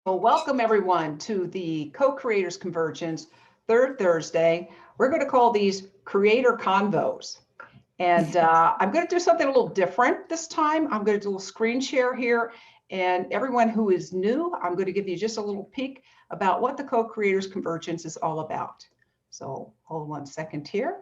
Well, welcome everyone to the Co-Creators Convergence third Thursday. We're going to call these Creator Convos. And I'm going to do something a little different this time. I'm going to do a little screen share here. And everyone who is new, I'm going to give you just a little peek about what the Co-Creators Convergence is all about. So hold 1 second here.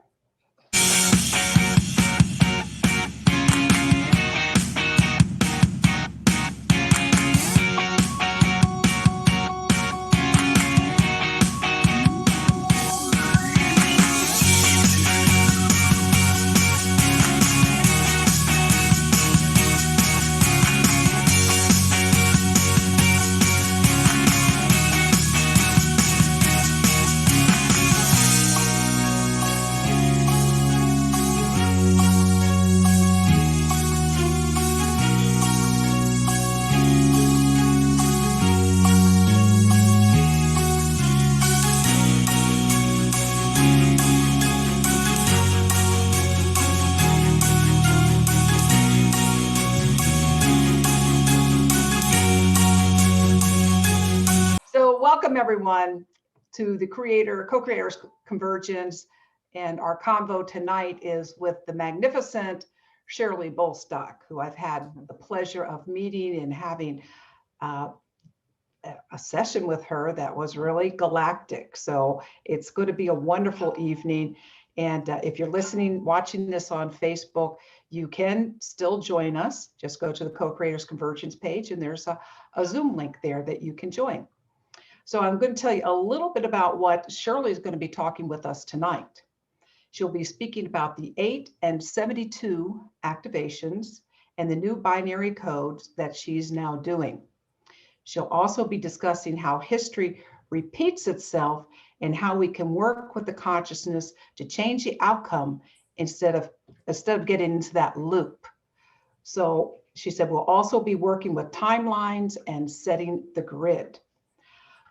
Welcome everyone to the Co-Creators Convergence, and our convo tonight is with the magnificent Shirley Bolstok, who I've had the pleasure of meeting and having a session with her that was really galactic. So it's going to be a wonderful evening. And if you're watching this on Facebook, you can still join us. Just go to the Co-Creators Convergence page, and there's a Zoom link there that you can join. So I'm going to tell you a little bit about what Shirley is going to be talking with us tonight. She'll be speaking about the 8 and 72 activations and the new binary codes that she's now doing. She'll also be discussing how history repeats itself and how we can work with the consciousness to change the outcome instead of getting into that loop. So she said we'll also be working with timelines and setting the grid.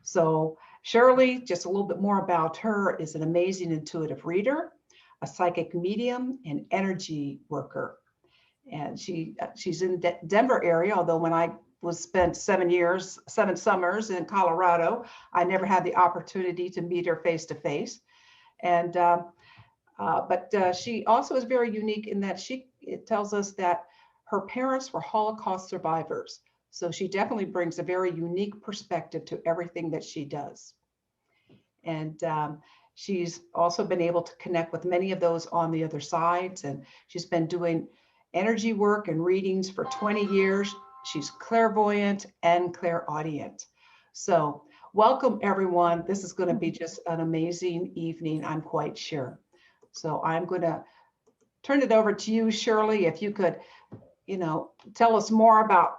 So Shirley, just a little bit more about her, is an amazing intuitive reader, a psychic medium, and energy worker. And she's in Denver area, although when I spent 7 summers in Colorado, I never had the opportunity to meet her face to face. And but she also is very unique in that it tells us that her parents were Holocaust survivors. So she definitely brings a very unique perspective to everything that she does. And she's also been able to connect with many of those on the other sides. And she's been doing energy work and readings for 20 years. She's clairvoyant and clairaudient. So welcome everyone. This is going to be just an amazing evening, I'm quite sure. So I'm going to turn it over to you, Shirley, if you could, tell us more about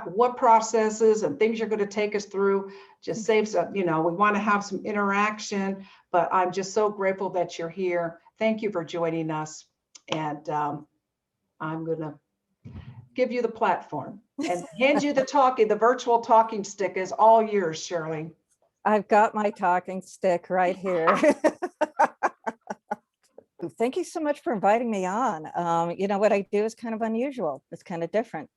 what processes and things you're going to take us through. Just save some, we want to have some interaction, but I'm just so grateful that you're here. Thank you for joining us. And I'm going to give you the platform and hand you the virtual talking stick is all yours, Shirley. I've got my talking stick right here. Thank you so much for inviting me on. What I do is kind of unusual. It's kind of different.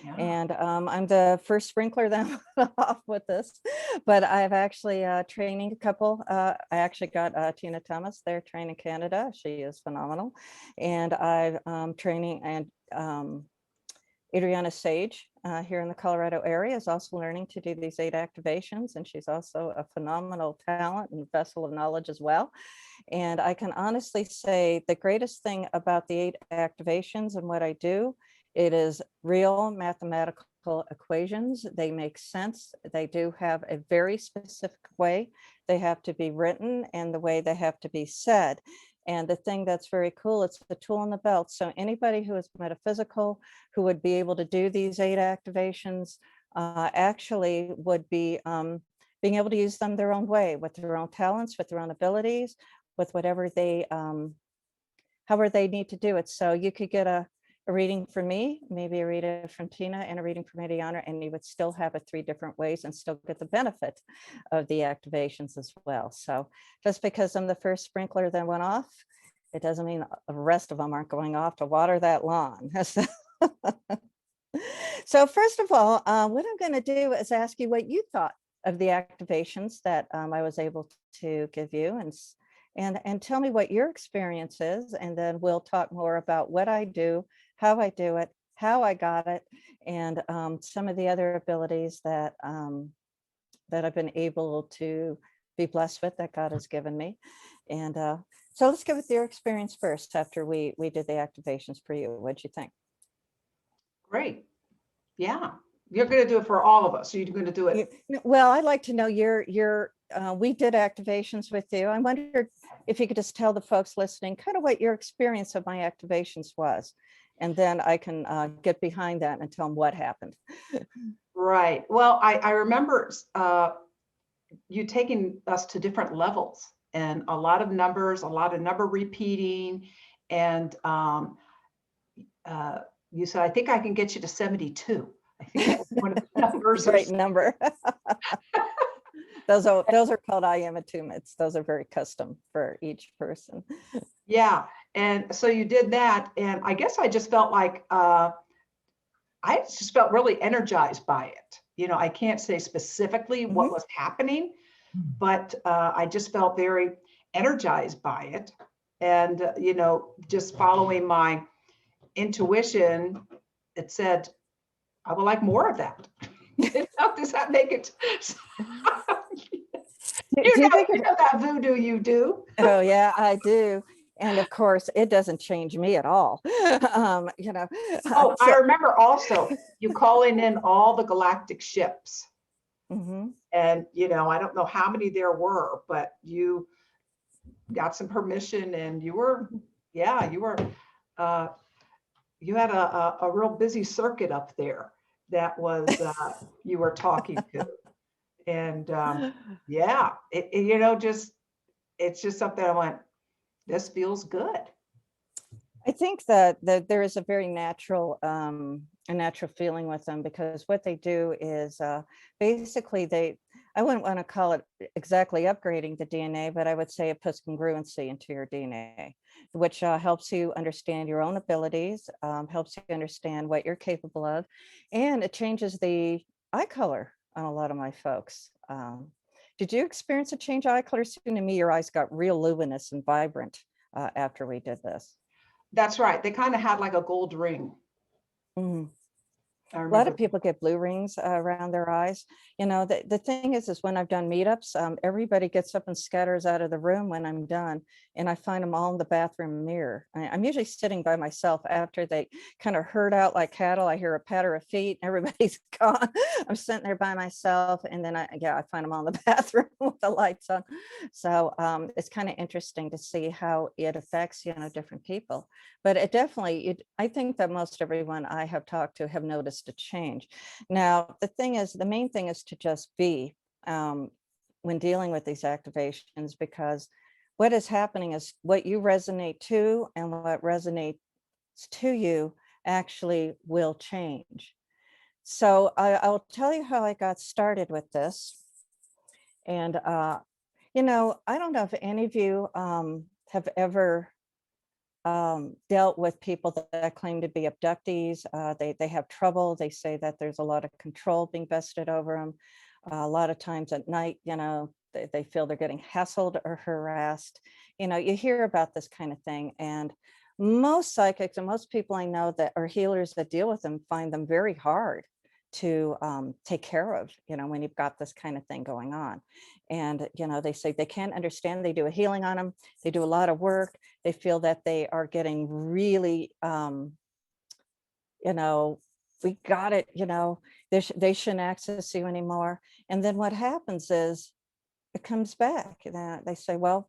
Yeah. And I'm the first sprinkler that went off with this, but I've actually training a couple. I actually got Tina Thomas there trained in Canada. She is phenomenal. And I've training and Adriana Sage here in the Colorado area is also learning to do these 8 activations. And she's also a phenomenal talent and vessel of knowledge as well. And I can honestly say the greatest thing about the 8 activations and what I do, it is real mathematical equations. They make sense. They do have a very specific way they have to be written and the way they have to be said. And the thing that's very cool, it's the tool in the belt. So anybody who is metaphysical, who would be able to do these 8 activations, actually would be being able to use them their own way, with their own talents, with their own abilities, with whatever they, however they need to do it. So you could get a reading from me, maybe a reading from Tina, and a reading from Adriana, and you would still have it 3 different ways and still get the benefit of the activations as well. So just because I'm the first sprinkler that went off, it doesn't mean the rest of them aren't going off to water that lawn. So first of all, what I'm going to do is ask you what you thought of the activations that I was able to give you, and tell me what your experience is, and then we'll talk more about what I do, how I do it, how I got it, and some of the other abilities that that I've been able to be blessed with, that God has given me. And so let's go with your experience first after we did the activations for you. What'd you think? Great. Yeah. You're going to do it for all of us. So you're going to do it. Well, I'd like to know we did activations with you. I wondered if you could just tell the folks listening kind of what your experience of my activations was. And then I can get behind that and tell them what happened. Right. Well, I remember you taking us to different levels, and a lot of numbers, a lot of number repeating. And you said, I think I can get you to 72. I think that was one of the numbers. Great number. Those are called I am attunements. Those are very custom for each person. Yeah. And so you did that. And I guess I just felt like, I just felt really energized by it. You know, I can't say specifically what was happening, but I just felt very energized by it. And, you know, just following my intuition, it said, I would like more of that. Does that make it? You know that voodoo you do. Oh, yeah, I do. And of course, it doesn't change me at all. You know. Oh, I remember also you calling in all the galactic ships. And, you know, I don't know how many there were, but you got some permission, and you were, yeah, you had a real busy circuit up there that was, you were talking to. And yeah, you know, it's just something I went, this feels good. I think that there is a very natural feeling with them, because what they do is basically I wouldn't want to call it exactly upgrading the DNA, but I would say it puts congruency into your DNA, which helps you understand your own abilities, helps you understand what you're capable of, and it changes the eye color on a lot of my folks. Did you experience a change of eye color? Soon to me, your eyes got real luminous and vibrant after we did this. That's right. They kind of had like a gold ring. A lot of people get blue rings around their eyes. You know, the thing is when I've done meetups, everybody gets up and scatters out of the room when I'm done, and I find them all in the bathroom mirror. I'm usually sitting by myself after they kind of herd out like cattle. I hear a patter of feet, everybody's gone. I'm sitting there by myself, and then I find them all in the bathroom with the lights on. So it's kind of interesting to see how it affects, you know, different people. But it definitely, I think that most everyone I have talked to have noticed a change. Now, the main thing is to just be when dealing with these activations, because what is happening is what you resonate to and what resonates to you actually will change. So I'll tell you how I got started with this. And, you know, I don't know if any of you have ever dealt with people that claim to be abductees. They have trouble. They say that there's a lot of control being vested over them. A lot of times at night, you know, they feel they're getting hassled or harassed. You know, you hear about this kind of thing. And most psychics and most people I know that are healers that deal with them find them very hard to take care of, you know, when you've got this kind of thing going on. And, you know, they say they can't understand. They do a healing on them. They do a lot of work. They feel that they are getting really, you know, we got it, you know, they shouldn't access you anymore. And then what happens is it comes back. They say, well,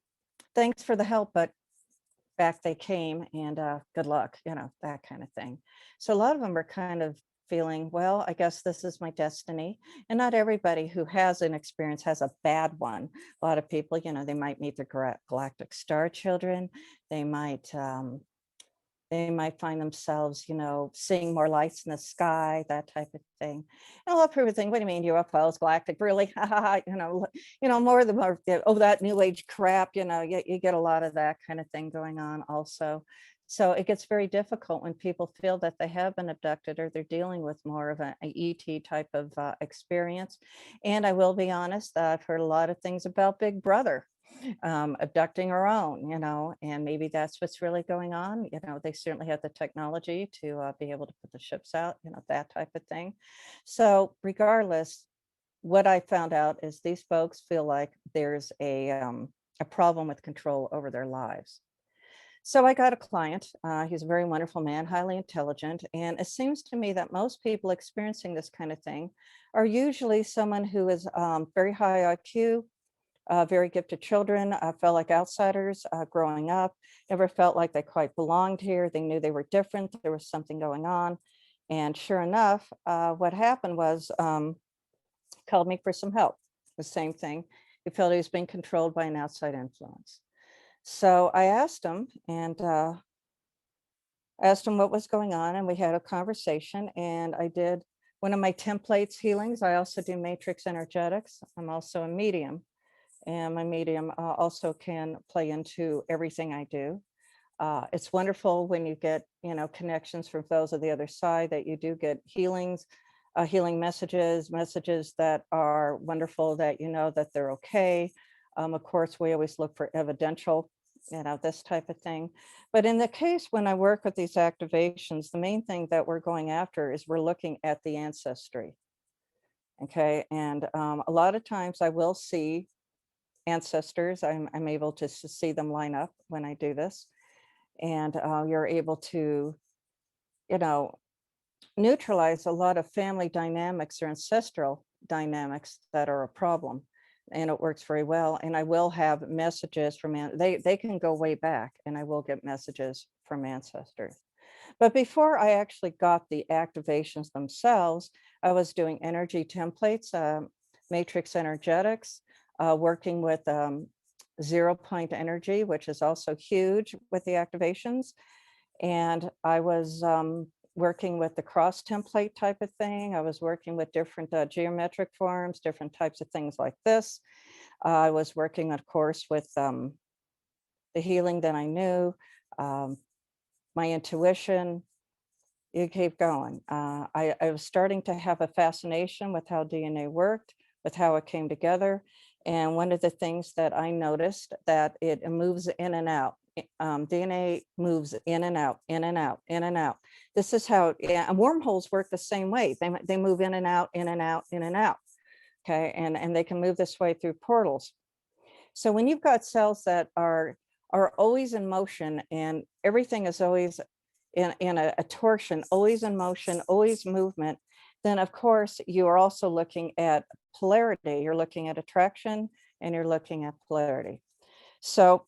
thanks for the help, but back they came, and good luck, you know, that kind of thing. So a lot of them are kind of feeling, well, I guess this is my destiny. And not everybody who has an experience has a bad one. A lot of people, you know, they might meet their galactic star children. They might find themselves, you know, seeing more lights in the sky, that type of thing. And a lot of people think, what do you mean UFOs, galactic, really? you know, more that new age crap, you know, you get a lot of that kind of thing going on also. So it gets very difficult when people feel that they have been abducted or they're dealing with more of an ET type of experience. And I will be honest, I've heard a lot of things about Big Brother abducting our own, and maybe that's what's really going on. They certainly have the technology to be able to put the ships out, that type of thing. So regardless, what I found out is these folks feel like there's a problem with control over their lives. So I got a client. He's a very wonderful man, highly intelligent. And it seems to me that most people experiencing this kind of thing are usually someone who is very high IQ, very gifted children, felt like outsiders growing up, never felt like they quite belonged here. They knew they were different. There was something going on. And sure enough, what happened was called me for some help. The same thing. He felt he was being controlled by an outside influence. So I asked him what was going on, and we had a conversation, and I did one of my templates healings. I also do matrix energetics. I'm also a medium, and my medium also can play into everything I do. It's wonderful when you get, connections from those of the other side, that you do get healings, healing messages that are wonderful, that that they're okay. Of course, we always look for evidential, this type of thing. But in the case when I work with these activations, the main thing that we're going after is we're looking at the ancestry. Okay, and a lot of times I will see ancestors. I'm able to see them line up when I do this, and you're able to, neutralize a lot of family dynamics or ancestral dynamics that are a problem, and it works very well. And I will have messages from they can go way back, and I will get messages from ancestors. But before I actually got the activations themselves, I was doing energy templates, matrix energetics, working with 0 point energy, which is also huge with the activations. And I was working with the cross template type of thing. I was working with different geometric forms, different types of things like this. I was working, of course, with the healing that I knew, my intuition. You keep going. I was starting to have a fascination with how DNA worked, with how it came together. And one of the things that I noticed, that it moves in and out. DNA moves in and out, in and out, in and out. This is how, and wormholes work the same way. They move in and out, in and out, in and out. Okay, and they can move this way through portals. So when you've got cells that are always in motion, and everything is always in a torsion, always in motion, always movement, then of course you are also looking at polarity. You're looking at attraction, and you're looking at polarity. So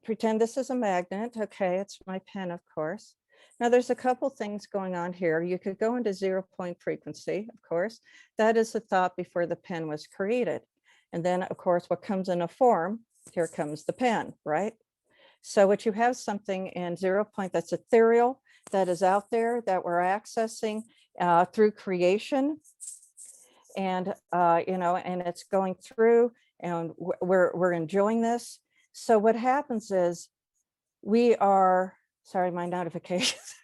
pretend this is a magnet. Okay, it's my pen, of course. Now there's a couple things going on here. You could go into 0 point frequency, of course. That is the thought before the pen was created. And then of course, what comes in a form, here comes the pen, right? So what you have, something in 0 point that's ethereal, that is out there, that we're accessing through creation. And, and it's going through, and we're enjoying this. So what happens is we are, sorry, my notifications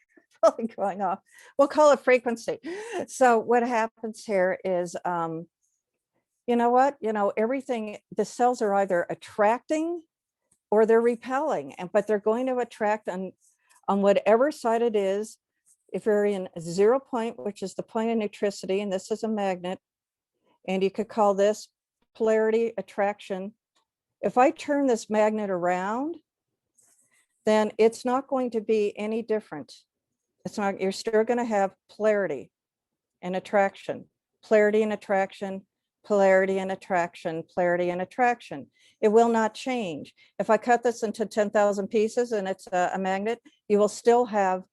are probably going off. We'll call it frequency. So what happens here is, everything, the cells are either attracting or they're repelling, but they're going to attract on whatever side it is. If you're in 0 point, which is the point of neutricity, and this is a magnet, and you could call this polarity attraction. If I turn this magnet around, then it's not going to be any different. It's not, you're still going to have polarity and attraction, polarity and attraction, polarity and attraction, polarity and attraction. It will not change. If I cut this into 10,000 pieces and it's a magnet, you will still have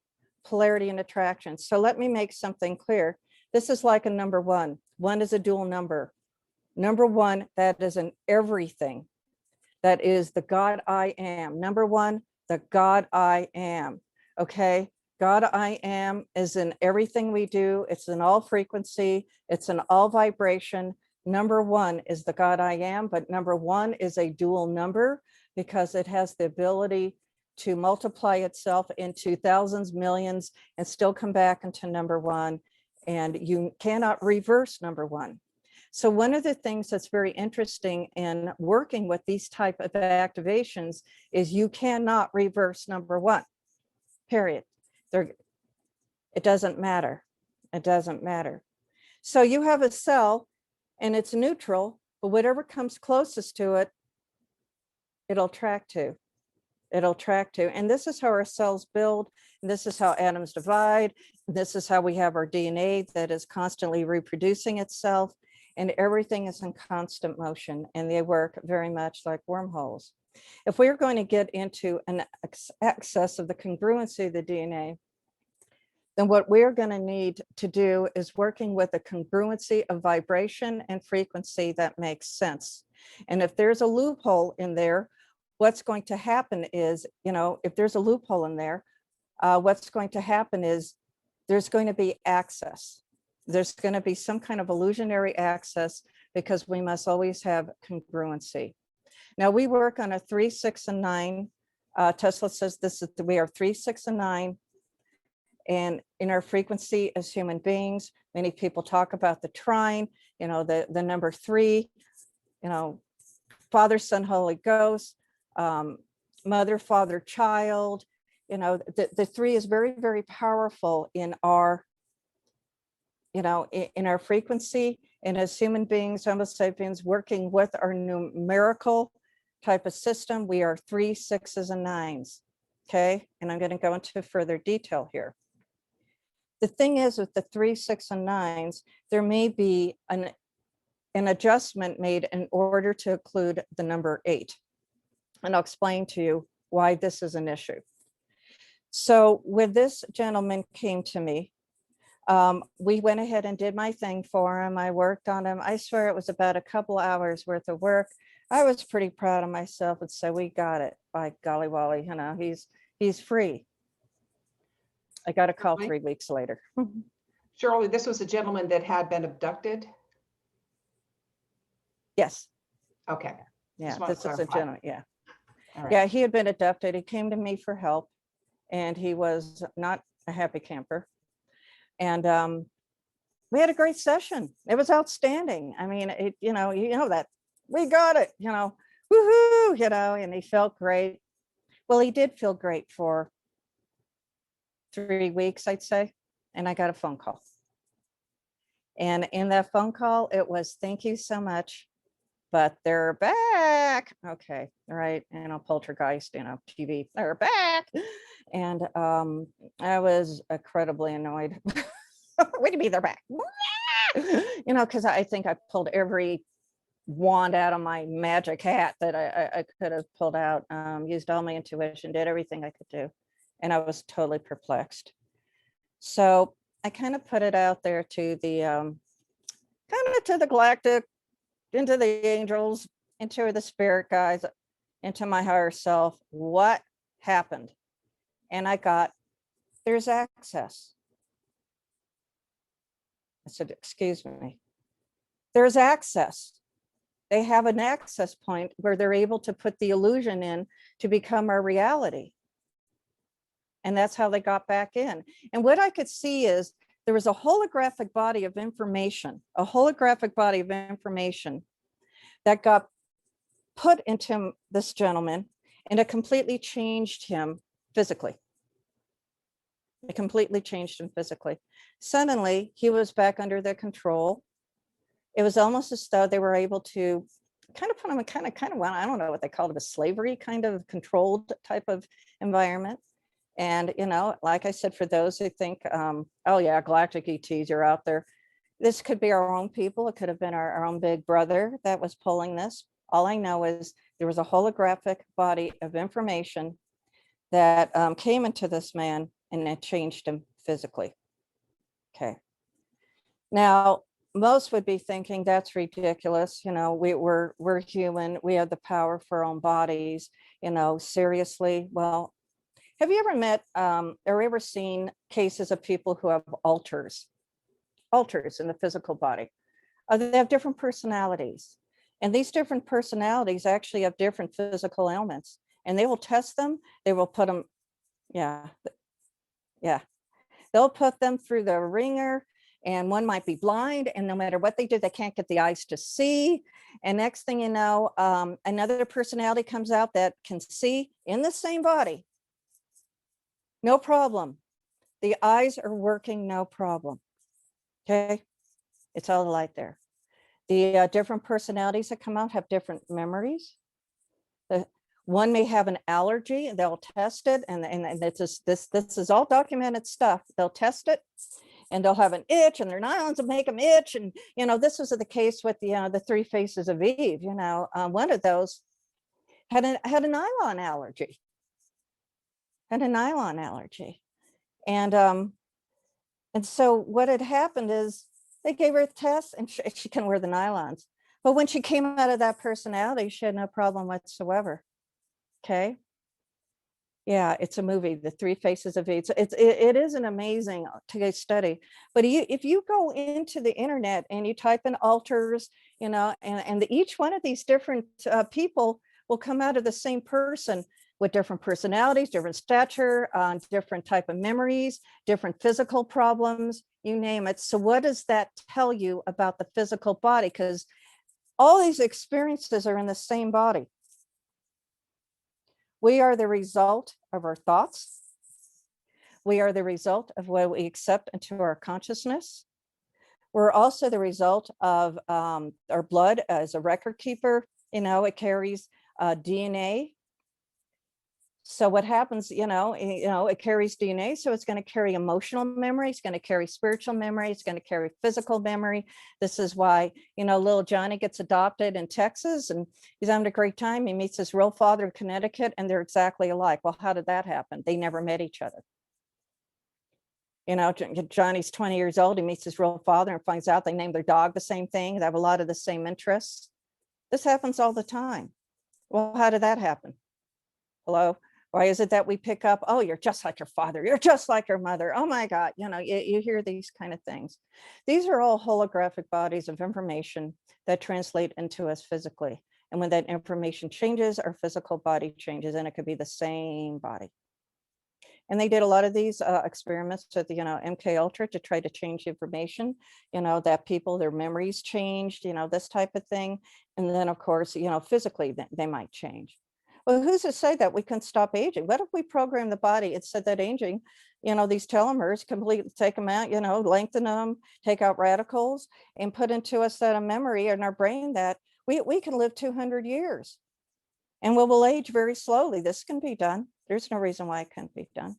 polarity and attraction. So let me make something clear. This is like a number one. One is a dual number. Number one, that is in everything. That is the God I am. Number one, the God I am. Okay. God I am is in everything we do. It's in all frequency. It's in all vibration. Number one is the God I am, but number one is a dual number because it has the ability to multiply itself into thousands, millions, and still come back into number one. And you cannot reverse number one. So one of the things that's very interesting in working with these type of activations is you cannot reverse number one, period. It doesn't matter. It doesn't matter. So you have a cell and it's neutral, but whatever comes closest to it, it'll track to. It'll track to. And this is how our cells build. And this is how atoms divide. This is how we have our DNA that is constantly reproducing itself. And everything is in constant motion. And they work very much like wormholes. If we're going to get into an excess of the congruency of the DNA, then what we're going to need to do is working with a congruency of vibration and frequency that makes sense. And if there's a loophole in there, what's going to happen is, if there's a loophole in there, what's going to happen is there's going to be access. There's going to be some kind of illusionary access because we must always have congruency. Now we work on a 3, 6, and 9. Tesla says we are 3, 6, and 9. And in our frequency as human beings, many people talk about the trine, the number 3, Father, Son, Holy Ghost, Mother, Father, Child. The 3 is very, very powerful in our, in our frequency. And as human beings, Homo sapiens, working with our numerical type of system, we are 3, 6s, and 9s. Okay. And I'm going to go into further detail here. The thing is with the 3, 6, and 9s, there may be an adjustment made in order to include the number 8. And I'll explain to you why this is an issue. So when this gentleman came to me, we went ahead and did my thing for him. I worked on him. I swear it was about a couple hours worth of work. I was pretty proud of myself and said, we got it. By golly Wally, he's free. I got a call 3 weeks later. Shirley, this was a gentleman that had been abducted? Yes. Okay. Yeah, this is a gentleman, yeah. All right. Yeah, he had been abducted. He came to me for help and he was not a happy camper. And we had a great session. It was outstanding. I mean, that we got it, woohoo, and he felt great. Well, he did feel great for 3 weeks, I'd say. And I got a phone call. And in that phone call, it was, thank you so much, but they're back. Okay, right. Poltergeist, TV, they're back. And I was incredibly annoyed. What do you mean they're back? Because I think I pulled every wand out of my magic hat that I could have pulled out, used all my intuition, did everything I could do. And I was totally perplexed. So I kind of put it out there to the to the galactic, into the angels, into the spirit guides, into my higher self. What happened? And I got, there's access. I said, excuse me. There's access. They have an access point where they're able to put the illusion in to become our reality. And that's how they got back in. And what I could see is there was a holographic body of information, that got put into this gentleman, and it completely changed him physically. Suddenly, he was back under their control. It was almost as though they were able to kind of put him in kind of, well, I don't know what they called it, a slavery kind of controlled type of environment. And, like I said, for those who think, oh yeah, galactic ETs are out there, this could be our own people. It could have been our own big brother that was pulling this. All I know is there was a holographic body of information that came into this man, and it changed him physically. Okay. Now, most would be thinking that's ridiculous. We're human. We have the power for our own bodies. Seriously. Well, have you ever met or ever seen cases of people who have alters in the physical body? They have different personalities, and these different personalities actually have different physical ailments. and they will test them. They will put them, yeah, they'll put them through the ringer, and one might be blind, and no matter what they do, they can't get the eyes to see. And next thing you know, another personality comes out that can see in the same body. No problem. The eyes are working, no problem. Okay, it's all the light there. The different personalities that come out have different memories. One may have an allergy, and they'll test it, and this is all documented stuff. They'll test it, and they'll have an itch, and their nylons will make them itch. And this was the case with the 3 Faces of Eve. One of those had a nylon allergy. And so what had happened is they gave her a test, and she can wear the nylons. But when she came out of that personality, she had no problem whatsoever. Okay. Yeah, it's a movie, The 3 Faces of Eve. It is an amazing case study. But if you go into the internet and you type in alters, and each one of these different people will come out of the same person with different personalities, different stature, different type of memories, different physical problems, you name it. So what does that tell you about the physical body? Because all these experiences are in the same body. We are the result of our thoughts. We are the result of what we accept into our consciousness. We're also the result of our blood as a record keeper. It carries DNA. So what happens, it carries DNA, so it's going to carry emotional memory, it's going to carry spiritual memory, it's going to carry physical memory. This is why, little Johnny gets adopted in Texas, and he's having a great time. He meets his real father in Connecticut, and they're exactly alike. Well, how did that happen? They never met each other. Johnny's 20 years old, he meets his real father and finds out they named their dog the same thing. They have a lot of the same interests. This happens all the time. Well, how did that happen? Hello? Why is it that we pick up, oh, you're just like your father, you're just like your mother, oh my God, you hear these kind of things. These are all holographic bodies of information that translate into us physically. And when that information changes, our physical body changes, and it could be the same body. And they did a lot of these experiments with the, MK Ultra to try to change information, that people, their memories changed, this type of thing. And then of course, physically they might change. Well, who's to say that we can stop aging? What if we program the body? It said that aging, these telomeres, completely take them out, lengthen them, take out radicals, and put into us that a memory in our brain that we can live 200 years. And we will age very slowly. This can be done. There's no reason why it can't be done.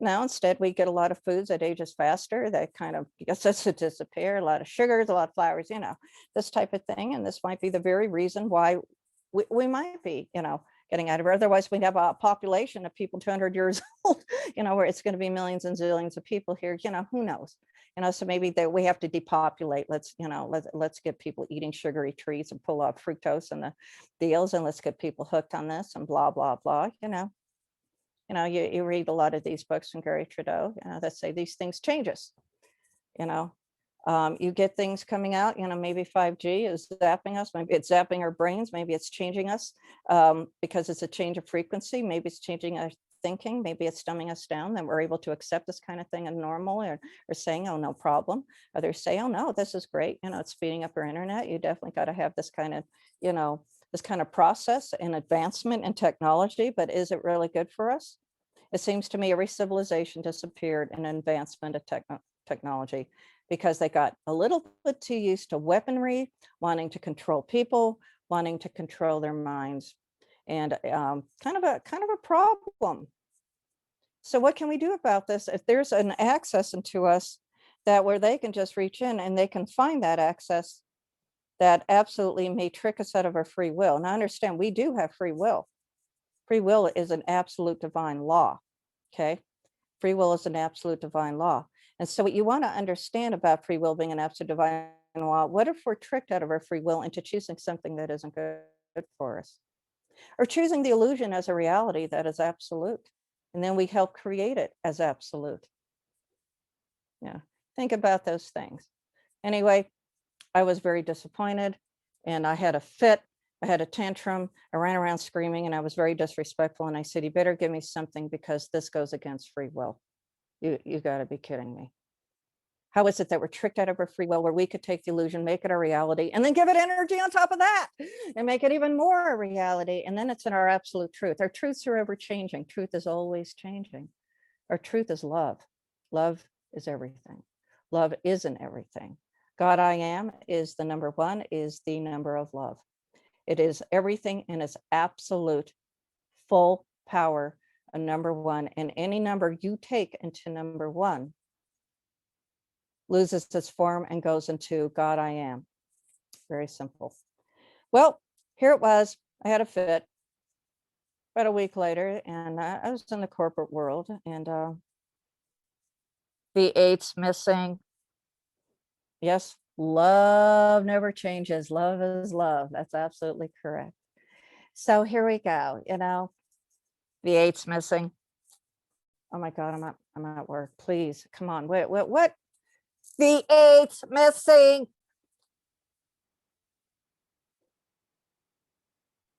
Now, instead, we get a lot of foods that age us faster, that kind of gets us to disappear, a lot of sugars, a lot of flours, this type of thing. And this might be the very reason why we might be, getting out of it. Otherwise, we'd have a population of people 200 years old, where it's going to be millions and zillions of people here, who knows? So maybe that we have to depopulate. Let's get people eating sugary treats and pull off fructose and the deals, and let's get people hooked on this and blah, blah, blah, you read a lot of these books from Gary Trudeau, that say these things change us, you get things coming out, maybe 5G is zapping us, maybe it's zapping our brains, maybe it's changing us because it's a change of frequency, maybe it's changing our thinking, maybe it's dumbing us down, then we're able to accept this kind of thing as normal, or saying, oh, no problem. Others say, oh no, this is great, it's speeding up our internet. You definitely got to have this kind of, this kind of process and advancement in technology, but is it really good for us? It seems to me every civilization disappeared in advancement of technology, because they got a little bit too used to weaponry, wanting to control people, wanting to control their minds, and kind of a problem. So what can we do about this? If there's an access into us that where they can just reach in and they can find that access, that absolutely may trick us out of our free will. Now understand, we do have free will. Free will is an absolute divine law, okay? Free will is an absolute divine law. And so what you want to understand about free will being an absolute divine law, what if we're tricked out of our free will into choosing something that isn't good for us? Or choosing the illusion as a reality that is absolute. And then we help create it as absolute. Yeah, think about those things. Anyway, I was very disappointed and I had a fit I had a tantrum. I ran around screaming and I was very disrespectful. And I said, you better give me something because this goes against free will. You got to be kidding me. How is it that we're tricked out of our free will where we could take the illusion, make it a reality, and then give it energy on top of that and make it even more a reality? And then it's in our absolute truth. Our truths are ever changing. Truth is always changing. Our truth is love. Love is everything. Love is in everything. God I am is the number one, is the number of love. It is everything in its absolute full power, a number one. And any number you take into number one loses its form and goes into God I am. Very simple. Well, here it was. I had a fit about a week later, and I was in the corporate world, and the eight's missing. Yes, love never changes. Love is love. That's absolutely correct. So here we go. You know, the eight's missing. Oh my God, I'm at work. Please, come on. What? The eight's missing.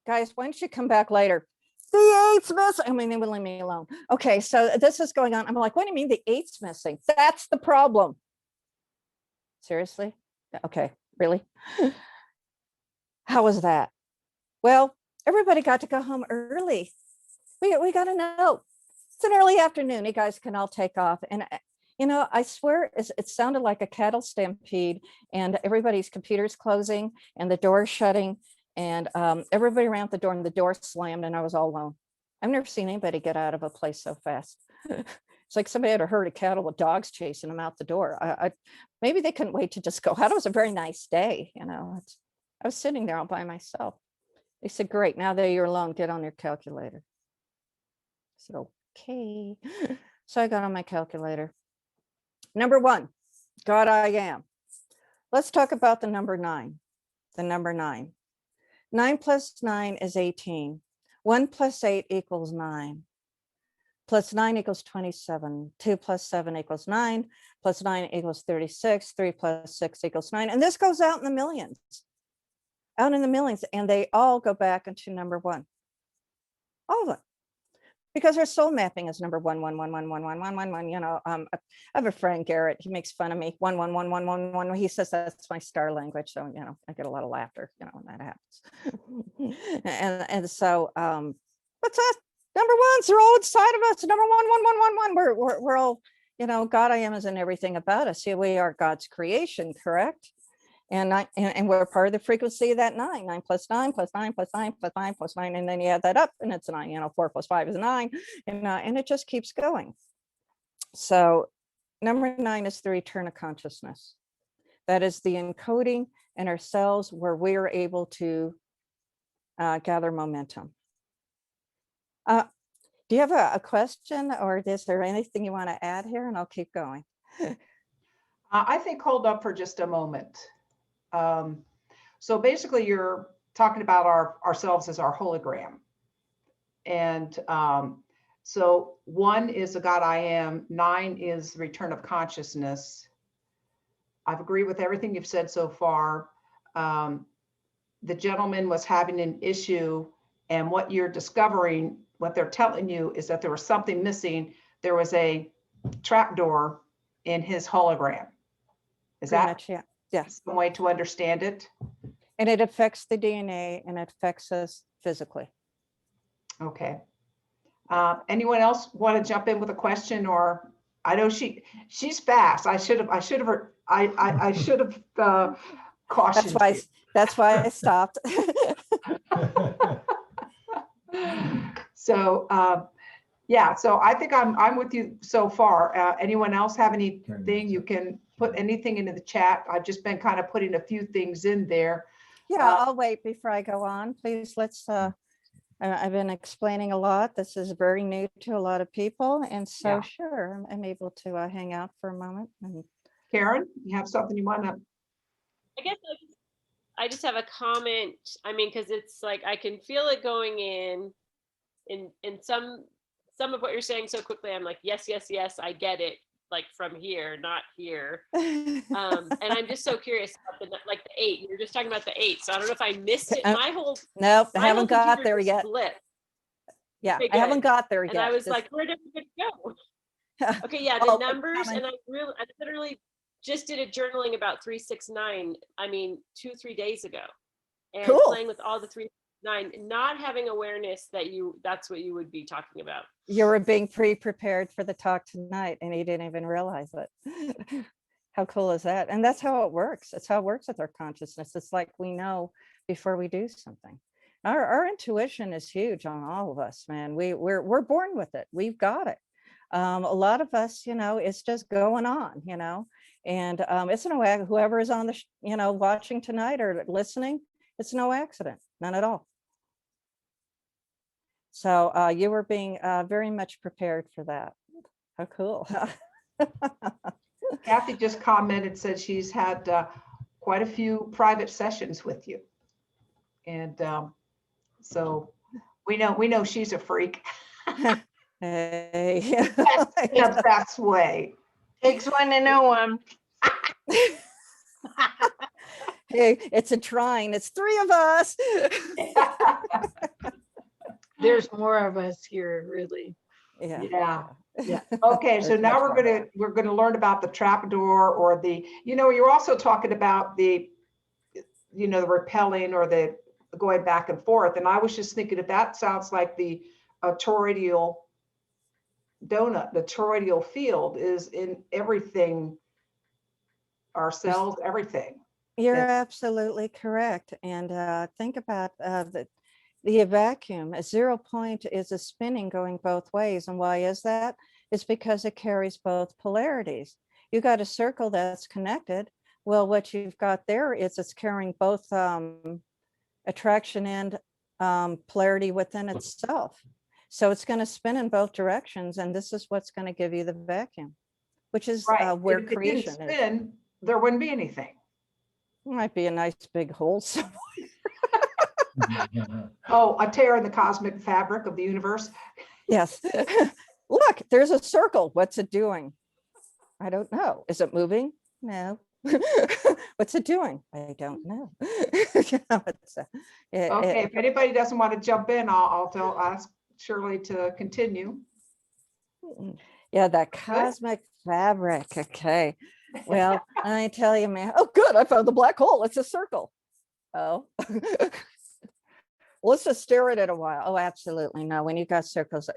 Guys, why don't you come back later? The eight's missing. I mean, they wouldn't leave me alone. Okay, so this is going on. I'm like, what do you mean the eight's missing? That's the problem. Seriously? Okay, really? How was that? Well, everybody got to go home early. We got to know. It's an early afternoon. You guys can all take off. And, you know, I swear it sounded like a cattle stampede and everybody's computers closing and the door shutting and everybody around the door and the door slammed and I was all alone. I've never seen anybody get out of a place so fast. It's like somebody had a herd of cattle with dogs chasing them out the door. Maybe they couldn't wait to just go out. It was a very nice day, you know. I was sitting there all by myself. They said, great, now that you're alone, get on your calculator. I said, okay. So I got on my calculator. Number one, God I am. Let's talk about the number 9. The number 9. 9 plus 9 is 18. 1 plus 8 equals 9. Plus 9 equals 27. 2 plus 7 equals 9. Plus 9 equals 36. 3 plus 6 equals 9. And this goes out in the millions. Out in the millions. And they all go back into number 1. All of them. Because our soul mapping is number 1, 1, 1, 1, 1, 1, 1, 1, 1. You know, I have a friend, Garrett. He makes fun of me. 1, 1, 1, 1, 1, 1. He says that's my star language. So, you know, I get a lot of laughter, you know, when that happens. and so, what's that? Number ones, they're all inside of us. Number 1, 1, 1, 1, 1. We're all, you know, God I am is in everything about us. See, we are God's creation, correct? And we're part of the frequency of that 9. 9 plus 9 plus 9 plus 9 plus 9 plus 9. And then you add that up and it's 9, you know, 4 plus 5 is 9. And it just keeps going. So number 9 is the return of consciousness. That is the encoding in ourselves where we are able to gather momentum. Do you have a question or is there anything you want to add here? And I'll keep going. I think hold up for just a moment. So basically you're talking about ourselves as our hologram. And so 1 is a God I am, 9 is the return of consciousness. I've agreed with everything you've said so far. The gentleman was having an issue and what you're discovering, what they're telling you is that there was something missing. There was a trapdoor in his hologram. Is that much, yeah. Yes. Some way to understand it? And it affects the DNA and it affects us physically. Okay. Anyone else want to jump in with a question? Or I know she's fast. I should have cautioned. That's why I stopped. So yeah, so I think I'm with you so far. Anyone else have anything? You can put anything into the chat. I've just been kind of putting a few things in there. Yeah, I'll wait before I go on. Please, let's, I've been explaining a lot. This is very new to a lot of people. And so yeah. Sure, I'm able to hang out for a moment. And Karen, you have something you want to? I guess I just have a comment. I mean, because it's like, I can feel it going in some of what you're saying so quickly. I'm like, yes, yes, yes, I get it. like from here, not here. And I'm just so curious about like the 8. You were just talking about the 8, so I don't know if I missed it. Nope, I my whole haven't got computer there just yet. flipped. Yeah, Okay, I haven't good. got there And yet. I was like, where did it go? Okay, yeah, the Oh, numbers, and I literally just did a journaling about 369. I mean, 2-3 days ago, and cool. playing with all the 369, not having awareness that that's what you would be talking about. You were being pre-prepared for the talk tonight, and you didn't even realize it. How cool is that? And that's how it works. It's how it works with our consciousness. It's like we know before we do something. Our intuition is huge on all of us, man. We're born with it. We've got it. A lot of us, it's just going on, and it's no, whoever is on the, watching tonight or listening, it's no accident, none at all. So you were being very much prepared for that. How cool. Kathy just commented, said she's had quite a few private sessions with you. And so we know she's a freak. Hey. The best way. Takes one to know one. Hey, it's a trine. It's 3 of us. There's more of us here, really. Yeah. Okay, so now we're gonna learn about the trapdoor, or the, you're also talking about the, the repelling or the going back and forth. And I was just thinking that sounds like the toroidal donut. The toroidal field is in everything, our cells, everything. You're absolutely correct. And think about the vacuum. A 0 point is a spinning going both ways. And why is that? It's because it carries both polarities. You got a circle that's connected. Well, what you've got there is it's carrying both attraction and polarity within itself. So it's going to spin in both directions. And this is what's going to give you the vacuum, which is where creation is. There wouldn't be anything. It might be a nice big hole somewhere. Oh, a tear in the cosmic fabric of the universe. Yes. Look, there's a circle. What's it doing? I don't know. Is it moving? No. What's it doing? I don't know. Okay, if anybody doesn't want to jump in, I'll ask Shirley to continue. Yeah, that cosmic fabric. Okay. Well, I tell you, man. Oh, good. I found the black hole. It's a circle. Oh. Let's just stare at it a while. Oh, absolutely. No, when you got circles,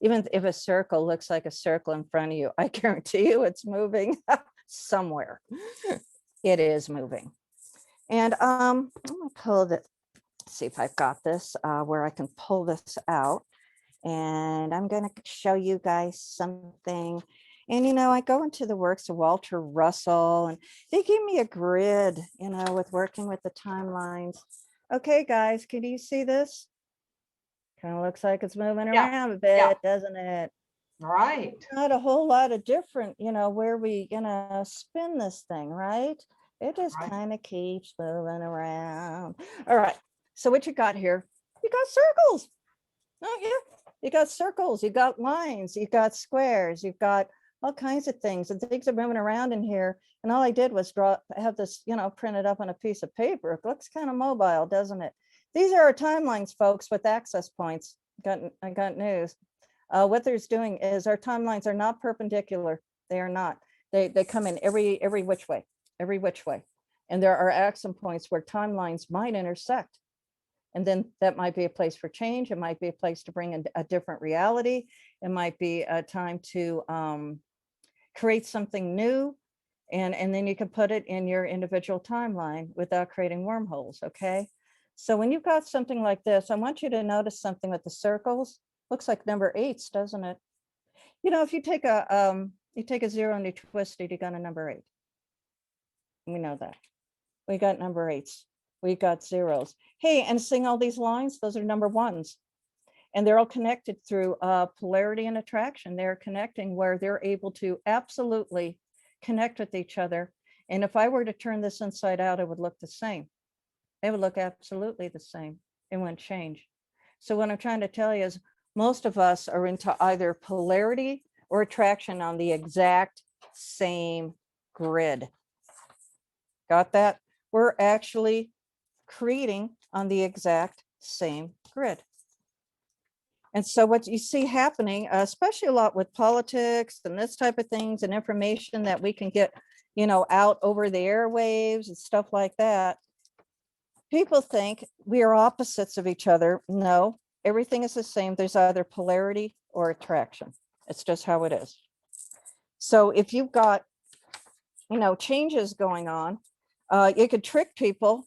even if a circle looks like a circle in front of you, I guarantee you it's moving somewhere. It is moving. And I'm gonna pull this, see if I've got this where I can pull this out. And I'm gonna show you guys something. And, I go into the works of Walter Russell, and they give me a grid, with working with the timelines. Okay, guys, can you see this? Kind of looks like it's moving around a bit, doesn't it? Right. Not a whole lot of different, where we, spin this thing, right? It just kind of keeps moving around. All right, so what you got here? You got circles. Oh, yeah, you got circles, you got lines, you got squares, you've got all kinds of things, and things are moving around in here. And all I did was have this, printed up on a piece of paper. It looks kind of mobile, doesn't it? These are our timelines, folks, with access points. I got news. What there's doing is our timelines are not perpendicular. They are not. They come in every which way, And there are action points where timelines might intersect. And then that might be a place for change. It might be a place to bring in a different reality. It might be a time to create something new. And then you can put it in your individual timeline without creating wormholes, okay? So when you've got something like this, I want you to notice something with the circles. Looks like number 8s, doesn't it? If you take a 0 and you twist it, you got a number 8. We know that. We got number 8s. We got 0s. Hey, and seeing all these lines, those are number 1s. And they're all connected through polarity and attraction. They're connecting where they're able to absolutely connect with each other. And if I were to turn this inside out, it would look the same. It would look absolutely the same. It wouldn't change. So what I'm trying to tell you is most of us are into either polarity or attraction on the exact same grid. Got that? We're actually creating on the exact same grid. And so what you see happening, especially a lot with politics and this type of things and information that we can get, you know, out over the airwaves and stuff like that, people think we are opposites of each other. No, everything is the same. There's either polarity or attraction. It's just how it is. So if you've got, you know, changes going on, you could trick people.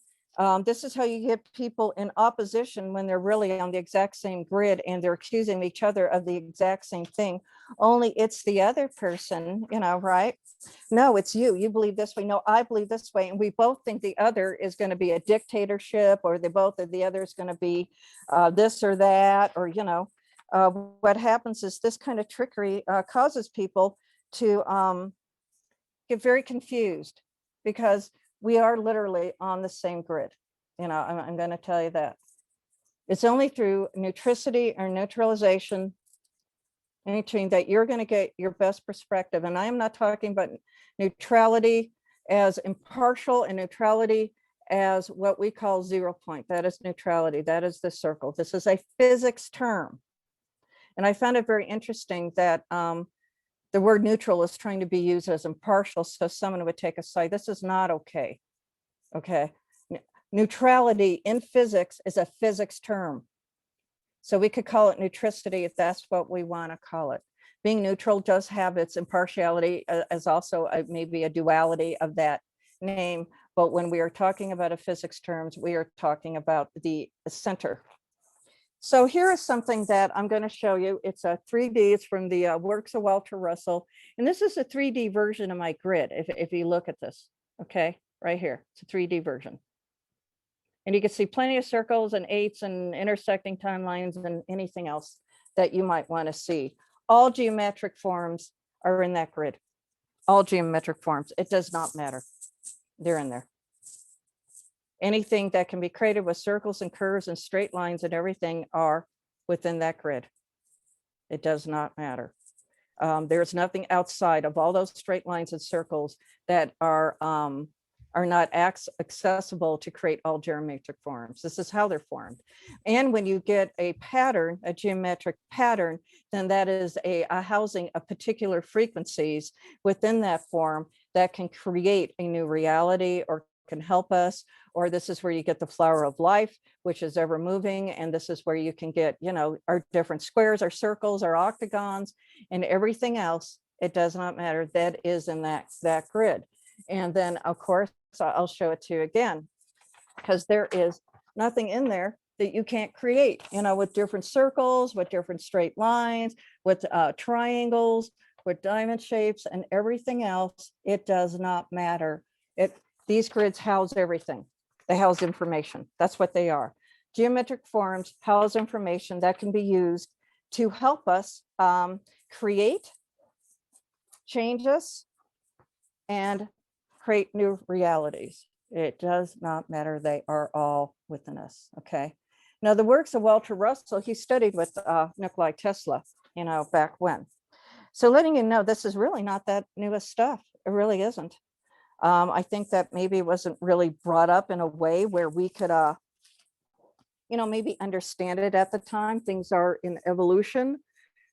This is how you get people in opposition when they're really on the exact same grid and they're accusing each other of the exact same thing. Only it's the other person, you know, right? No, it's you. You believe this way. No, I believe this way. And we both think the other is going to be a dictatorship, or the other is going to be this or that, or, you know, what happens is this kind of trickery causes people to get very confused, because we are literally on the same grid. You know, I'm going to tell you that. It's only through neutricity or neutralization, anything, that you're going to get your best perspective. And I am not talking about neutrality as impartial and neutrality as what we call 0 point. That is neutrality. That is the circle. This is a physics term. And I found it very interesting that the word neutral is trying to be used as impartial, so someone would take a side. This is not okay. Okay. Neutrality in physics is a physics term. So we could call it neutricity if that's what we want to call it. Being neutral does have its impartiality as also maybe a duality of that name. But when we are talking about a physics terms, we are talking about the center. So here is something that I'm going to show you. It's a 3D. It's from the works of Walter Russell. And this is a 3D version of my grid. If you look at this, okay, right here, it's a 3D version. And you can see plenty of circles and eights and intersecting timelines and anything else that you might want to see. All geometric forms are in that grid. All geometric forms. It does not matter. They're in there. Anything that can be created with circles and curves and straight lines and everything are within that grid. It does not matter. There's nothing outside of all those straight lines and circles that are not accessible to create all geometric forms. This is how they're formed. And when you get a pattern, a geometric pattern, then that is a housing of particular frequencies within that form that can create a new reality or can help us. Or this is where you get the flower of life, which is ever moving. And this is where you can get, you know, our different squares, our circles, our octagons, and everything else. It does not matter. That is in that grid. And then, of course, I'll show it to you again, because there is nothing in there that you can't create, you know, with different circles, with different straight lines, with triangles, with diamond shapes and everything else. It does not matter. These grids house everything. They house information. That's what they are. Geometric forms house information that can be used to help us create, change us, and create new realities. It does not matter. They are all within us. Okay. Now, the works of Walter Russell, he studied with Nikola Tesla, you know, back when. So letting you know, this is really not that newest stuff. It really isn't. I think that maybe it wasn't really brought up in a way where we could, you know, maybe understand it at the time. Things are in evolution.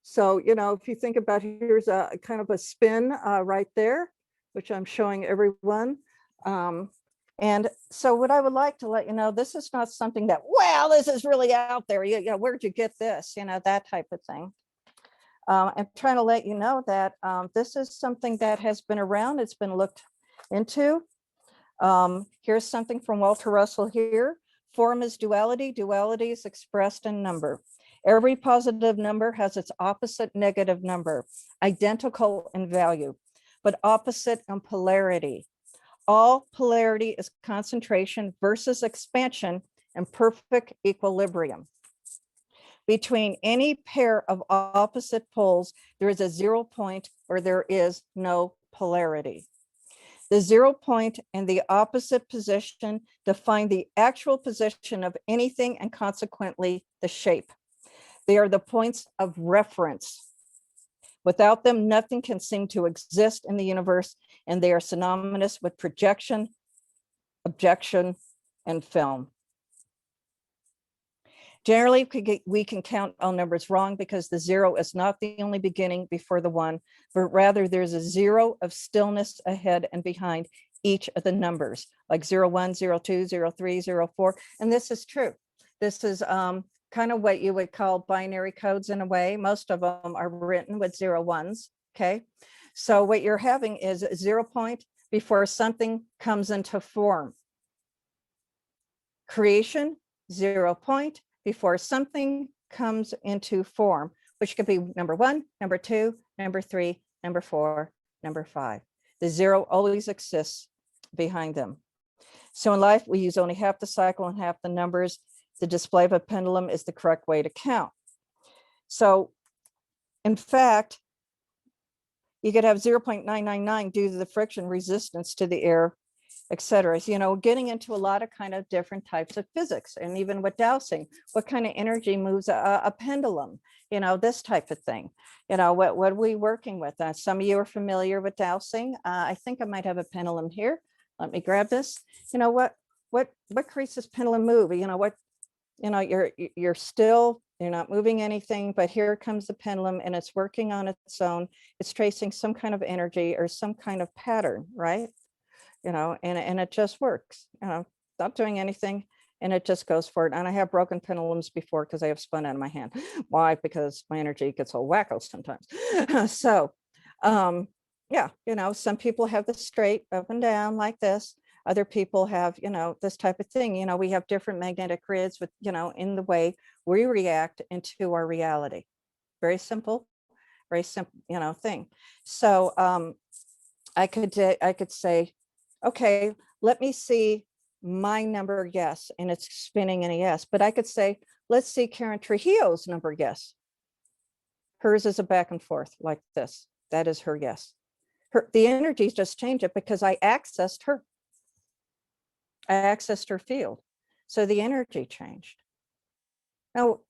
So, you know, if you think about, here's a kind of a spin right there, which I'm showing everyone. And so what I would like to let you know, this is not something that, well, this is really out there. You know, where'd you get this? You know, that type of thing. I'm trying to let you know that this is something that has been around. It's been looked into. Here's something from Walter Russell here. Form is duality. Duality is expressed in number. Every positive number has its opposite negative number, identical in value, but opposite in polarity. All polarity is concentration versus expansion in perfect equilibrium. Between any pair of opposite poles, there is a 0 point or there is no polarity. The 0 point and the opposite position define the actual position of anything and consequently the shape. They are the points of reference. Without them, nothing can seem to exist in the universe, and they are synonymous with projection, objection, and film. Generally, we can count all numbers wrong because the 0 is not the only beginning before the 1, but rather there's a 0 of stillness ahead and behind each of the numbers, like 01, 02, 03, 04. And this is true. This is kind of what you would call binary codes in a way. Most of them are written with 01s, okay? So what you're having is a 0 point before something comes into form. Creation, 0 point before something comes into form, which could be number 1, number 2, number 3, number 4, number 5. The 0 always exists behind them. So in life, we use only half the cycle and half the numbers. The display of a pendulum is the correct way to count. So in fact, you could have 0.999 due to the friction resistance to the air, etc. So, you know, getting into a lot of kind of different types of physics, and even with dowsing, what kind of energy moves a pendulum, you know, this type of thing. You know, what are we working with? Some of you are familiar with dowsing. I think I might have a pendulum here. Let me grab this. You know, what creates this pendulum move? You know, what, you know, you're still, you're not moving anything, but here comes the pendulum and it's working on its own. It's tracing some kind of energy or some kind of pattern, right? You know, and it just works, you know, not doing anything, and it just goes for it. And I have broken pendulums before because I have spun out of my hand. Why? Because my energy gets all wacko sometimes. So yeah, you know, some people have the straight up and down like this. Other people have, you know, this type of thing. You know, we have different magnetic grids with, you know, in the way we react into our reality. Very simple, you know, thing. So I could say, okay, let me see my number, yes, and it's spinning in a yes. But I could say, let's see Karen Trujillo's number, yes. Hers is a back and forth like this. That is her yes. The energies just change it because I accessed her. I accessed her field. So the energy changed. Now,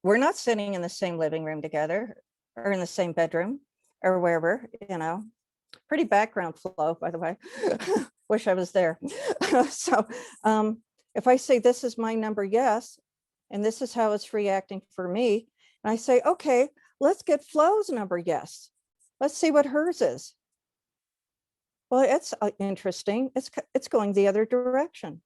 we're not sitting in the same living room together or in the same bedroom or wherever, you know. Pretty background flow, by the way. Wish I was there. So if I say this is my number, yes, and this is how it's reacting for me, and I say, okay, let's get Flo's number, yes. Let's see what hers is. Well, it's interesting. It's going the other direction.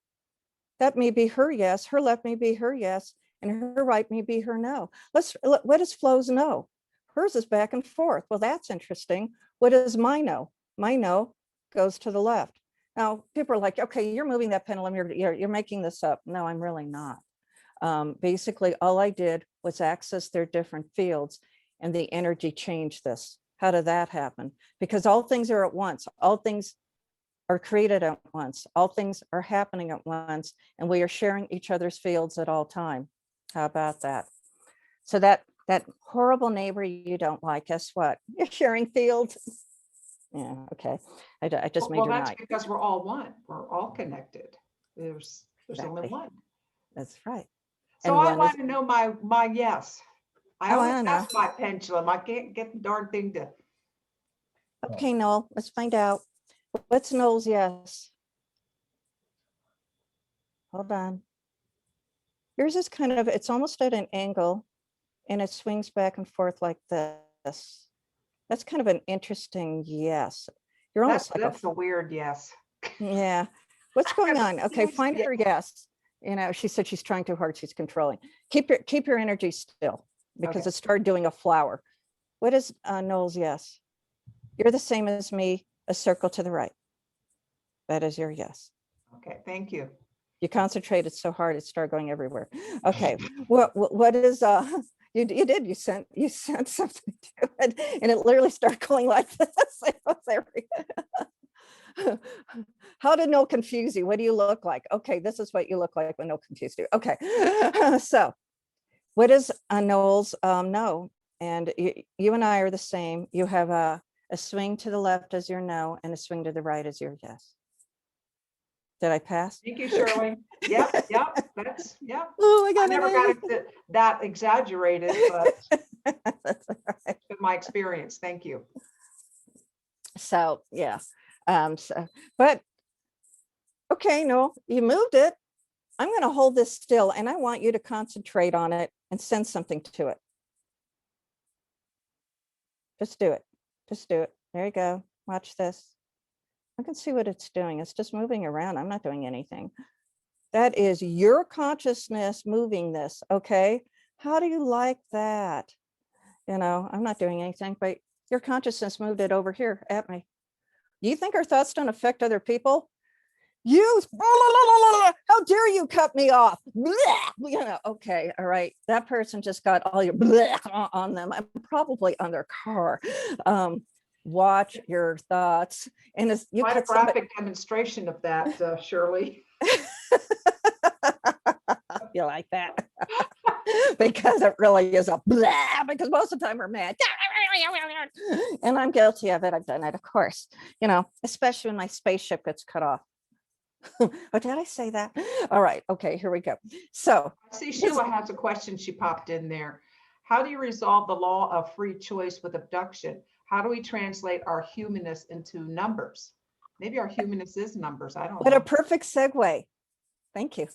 That may be her yes, her left may be her yes, and her right may be her no. What is Flo's no? Hers is back and forth. Well, that's interesting. What is my no? My no goes to the left. Now, people are like, okay, you're moving that pendulum, you're making this up. No, I'm really not. Basically, all I did was access their different fields, and the energy changed this. How did that happen? Because all things are at once. All things are created at once. All things are happening at once, and we are sharing each other's fields at all time. How about that? So that horrible neighbor you don't like, guess what? You're sharing fields. Yeah, okay. I just made Well, your that's night. because we're all one. We're all connected. There's only Exactly. one. That's right. So And I one want is, to know my yes. I oh, I always don't know. ask my pendulum. I can't get the darn thing to. Okay, Noel, let's find out. What's Noel's yes? Hold on. Yours is kind of, it's almost at an angle and it swings back and forth like this. That's kind of an interesting yes. You're almost like That's a weird yes. yeah. What's going on? Okay, find Yeah. her yes. You know, she said she's trying too hard. She's controlling. Keep your energy still because Okay. it started doing a flower. What is Noel's yes? You're the same as me, a circle to the right. That is your yes. Okay, thank you. You concentrated so hard, it started going everywhere. Okay, what is you did, you sent something to it and it literally started going like this. How did Noel confuse you? What do you look like? Okay, this is what you look like when Noel confused you. Okay, so what is Noel's no? And you and I are the same. You have a swing to the left as your no and a swing to the right as your yes. Did I pass? Thank you, Shirley. Yep, yep, that's, yep. Oh, I I got never got it that exaggerated, but That's all right. in my experience, thank you. So yeah. But okay, no, you moved it. I'm going to hold this still and I want you to concentrate on it and send something to it. Just do it. Just do it. There you go. Watch this. I can see what it's doing. It's just moving around. I'm not doing anything. That is your consciousness moving this. Okay. How do you like that? You know, I'm not doing anything, but your consciousness moved it over here at me. You think our thoughts don't affect other people? You, how dare you cut me off? You know, okay, all right. That person just got all your on them. I'm probably on their car. Watch your thoughts. And as you Quite a cut somebody, graphic demonstration of that, Shirley. you like that? Because it really is a blah, because most of the time we're mad. And I'm guilty of it. I've done it, of course, you know, especially when my spaceship gets cut off. Oh, did I say that? All right. Okay, here we go. So I see Sheila has a question she popped in there. How do you resolve the law of free choice with abduction? How do we translate our humanness into numbers? Maybe our humanness is numbers. I don't what know. a perfect segue. Thank you.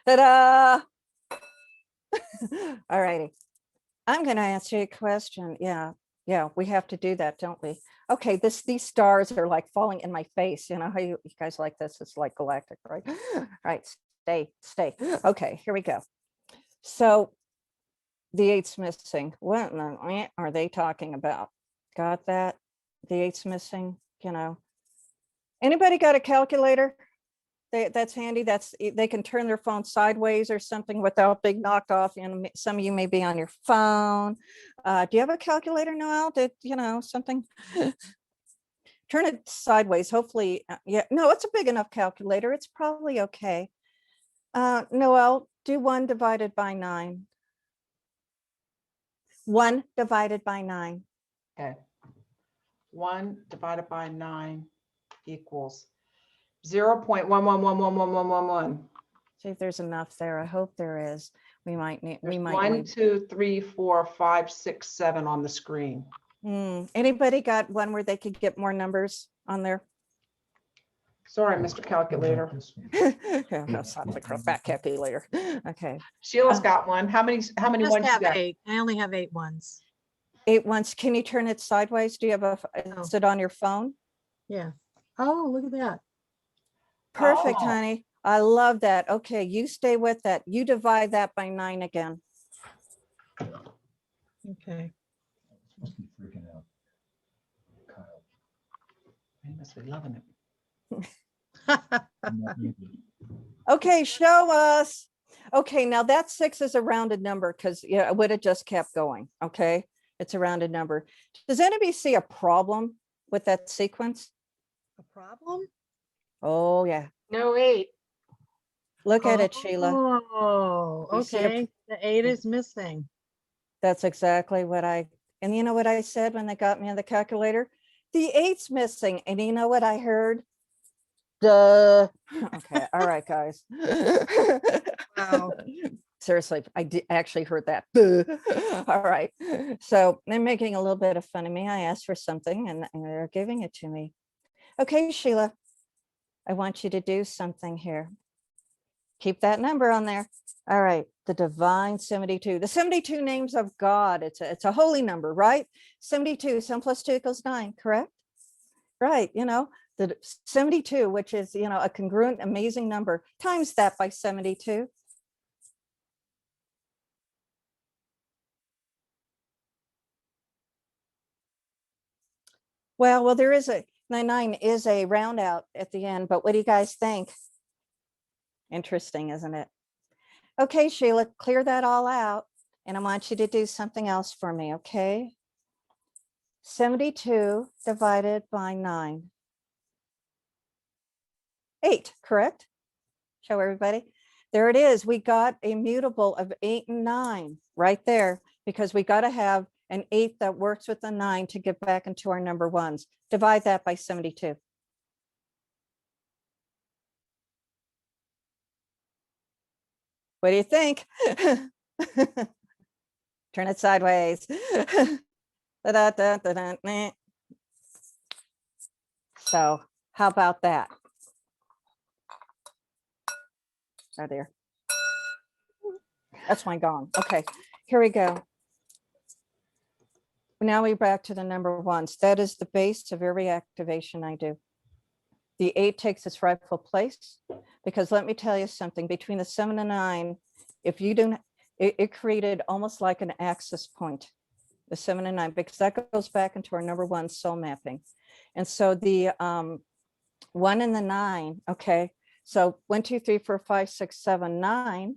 Ta-da! All righty. I'm going to answer your question. Yeah, we have to do that, don't we? Okay, these stars are like falling in my face. You know how you guys like this? It's like galactic, right? All right, stay. Okay, here we go. So the eight's missing. What are they talking about? Got that? The eight's missing, you know. Anybody got a calculator? That's handy. They can turn their phone sideways or something without being knocked off. And some of you may be on your phone. Do you have a calculator, Noel? Did you know something? Turn it sideways. Hopefully, yeah. No, it's a big enough calculator. It's probably okay. Noel, do 1 divided by 9. 1 divided by 9. Okay. 1 divided by 9 equals 0.11111111. See if there's enough there. I hope there is. We might need. There's We might 1, need. 2, 3, 4, 5, 6, 7 on the screen. Anybody got one where they could get more numbers on there? Sorry, Mr. Calculator. Yeah, that sounds like a fat calculator. Okay. Sheila's got one. How many Just ones you have got? 8. I only have 8 ones. 8 ones. Can you turn it sideways? Do you have is it on your phone? Yeah. Oh, look at that. Perfect, Oh. honey. I love that. Okay, you stay with that. You divide that by 9 again. Okay. Must be freaking out. Kyle, He must be loving it. I'm not muted. Okay, show us. Okay, now that 6 is a rounded number because it would have just kept going. Okay, it's a rounded number. Does anybody see a problem with that sequence? A problem? Oh yeah, No, 8. look at it, Sheila. Oh, You see a- okay. The 8 is missing. That's exactly what and you know what I said when they got me on the calculator? The 8's missing. And you know what I heard? Duh. Okay, all right, guys. Wow. Seriously, I actually heard that. Duh. All right. So they're making a little bit of fun of me. I asked for something and they're giving it to me. Okay, Sheila, I want you to do something here. Keep that number on there. All right, the divine 72, the 72 names of God. It's a holy number, right? 72, 7 plus 2 equals 9, correct? Right, you know, the 72, which is, you know, a congruent, amazing number, times that by 72. Well, there is a 9 is a round out at the end, but what do you guys think? Interesting, isn't it? Okay, Sheila, clear that all out. And I want you to do something else for me, okay? 72 divided by 9. 8, correct? Show everybody. There it is. We got a mutable of 8 and 9 right there because we got to have an 8 that works with the 9 to get back into our number ones. Divide that by 72. What do you think? Turn it sideways. Da-da-da-da-da-da. So how about that? Oh, there. That's my gong. Okay, here we go. Now we're back to the number ones. That is the base of every activation I do. The 8 takes its rightful place, because let me tell you something, between the 7 and 9, if you don't, it created almost like an axis point, the 7 and 9, because that goes back into our number one soul mapping. And so the 1 and the 9, okay, so 1, 2, 3, 4, 5, 6, 7, 9,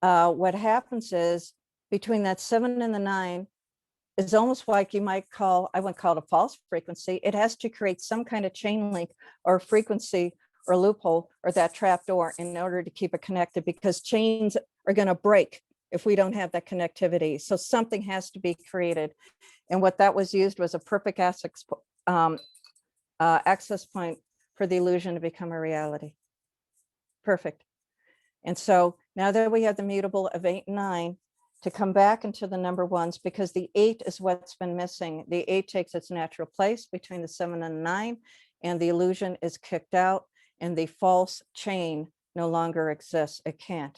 what happens is between that 7 and the 9 is almost like you might call, I wouldn't call it a false frequency. It has to create some kind of chain link or frequency or loophole or that trap door in order to keep it connected, because chains are going to break if we don't have that connectivity. So something has to be created. And what that was used was a perfect access point for the illusion to become a reality. Perfect. And so now that we have the mutable of 8 and 9, to come back into the number ones, because the 8 is what's been missing. The 8 takes its natural place between the 7 and the 9, and the illusion is kicked out, and the false chain no longer exists. It can't.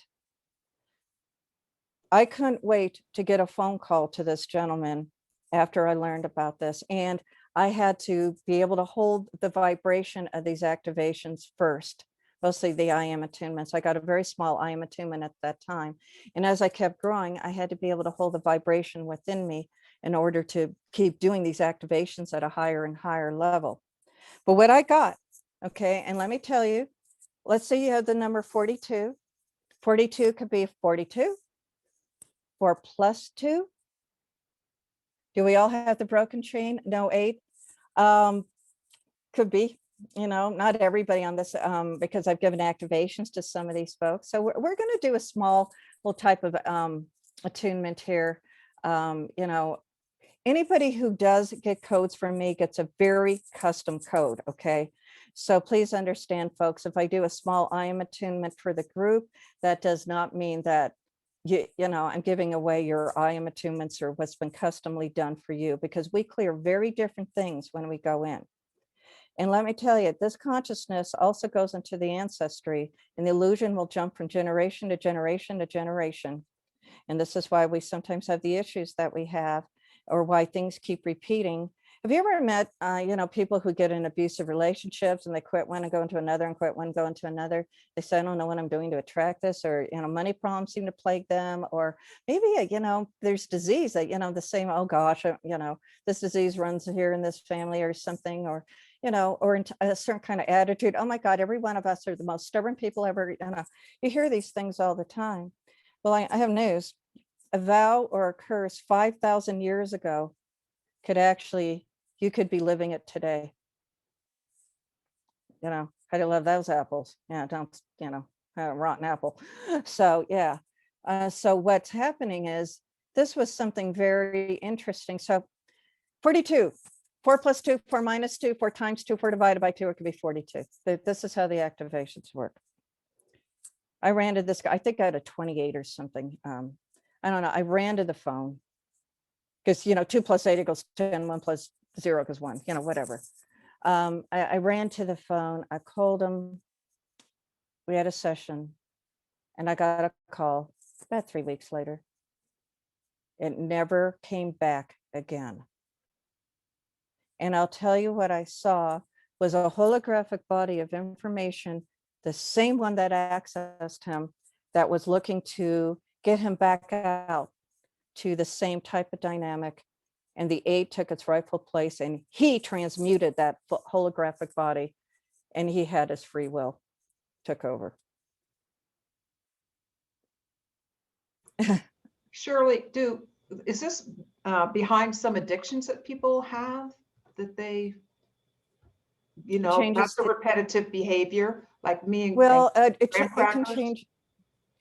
I couldn't wait to get a phone call to this gentleman after I learned about this. And I had to be able to hold the vibration of these activations first, mostly the I am attunements. I got a very small I am attunement at that time. And as I kept growing, I had to be able to hold the vibration within me in order to keep doing these activations at a higher and higher level. But what I got, okay, and let me tell you, let's say you have the number 42. 42 could be 42. 4 plus 2. Do we all have the broken chain? No, 8. Could be, you know, not everybody on this, because I've given activations to some of these folks. So we're going to do a small little type of attunement here. You know, anybody who does get codes from me gets a very custom code. Okay. So please understand, folks, if I do a small I am attunement for the group, that does not mean that you know, I'm giving away your I am attunements or what's been customly done for you, because we clear very different things when we go in. And let me tell you, this consciousness also goes into the ancestry, and the illusion will jump from generation to generation to generation. And this is why we sometimes have the issues that we have, or why things keep repeating. Have you ever met, you know, people who get in abusive relationships and they quit one and go into another and quit one, go into another? They say, I don't know what I'm doing to attract this, or, you know, money problems seem to plague them, or maybe, you know, there's disease that, you know, the same, oh gosh, you know, this disease runs here in this family or something, or, you know, or a certain kind of attitude. Oh my God, every one of us are the most stubborn people ever. You know, you hear these things all the time. Well, I have news. A vow or a curse 5,000 years ago could actually, you could be living it today. You know, how do you love those apples? Yeah, don't, you know, have a rotten apple. So yeah. So what's happening is this was something very interesting. So 42, 4 plus 2, 4 minus 2, 4 times 2, 4 divided by 2, it could be 42. This is how the activations work. I ran to this guy, I think I had a 28 or something. I don't know, I ran to the phone because, you know, 2 plus 8 equals 10, 1 plus 0 equals 1, you know, whatever. I ran to the phone, I called him, we had a session, and I got a call about 3 weeks later. It never came back again. And I'll tell you what I saw was a holographic body of information, the same one that accessed him, that was looking to get him back out to the same type of dynamic. And the 8 took its rightful place, and he transmuted that holographic body, and he had his free will, took over. Shirley, is this behind some addictions that people have, that they, you know, Changes that's the repetitive behavior, like me and well, it graham can crackers? change.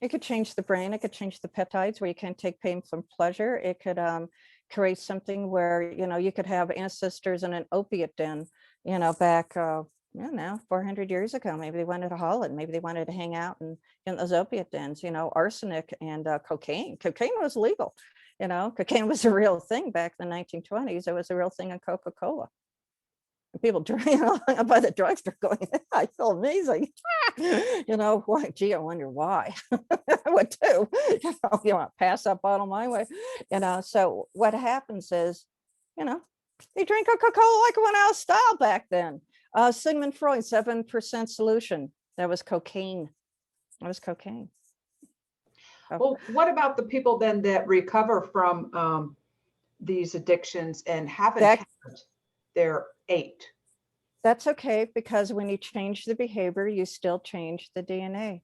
It could change the brain. It could change the peptides where you can't take pain from pleasure. It could create something where, you know, you could have ancestors in an opiate den, you know, back I don't know, 400 years ago, maybe they wanted to haul it. Maybe they wanted to hang out in those opiate dens, arsenic and cocaine. Cocaine was legal. Cocaine was a real thing back in the 1920s. It was a real thing in Coca-Cola. People drink by the drugstore going, I feel amazing. Why? Gee, I wonder why. I would too. You want to pass that bottle my way. So what happens is, they drink Coca-Cola like it went out of style back then. Sigmund Freud, 7% solution. That was cocaine. That was cocaine. Well, what about the people then that recover from these addictions and haven't had their 8? That's okay, because when you change the behavior, you still change the DNA.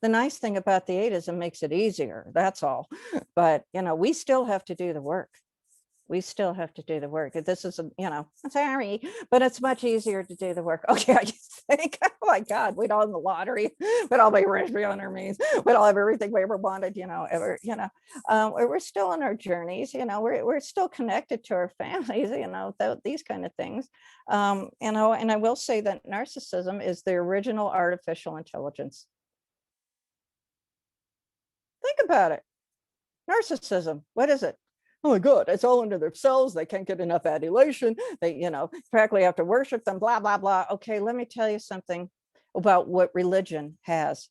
The nice thing about the 8 is it makes it easier. That's all. But, we still have to do the work. We still have to do the work. This is, I'm sorry, but it's much easier to do the work. Okay, I just think, oh my God, we'd all win the lottery. We'd all be rich beyond our means. We'd all have everything we ever wanted, ever, we're still on our journeys, we're still connected to our families, these kind of things. And I will say that narcissism is the original artificial intelligence. Think about it. Narcissism, what is it? Oh my God, it's all into themselves. They can't get enough adulation. They, practically have to worship them, blah, blah, blah. Okay, let me tell you something about what religion has.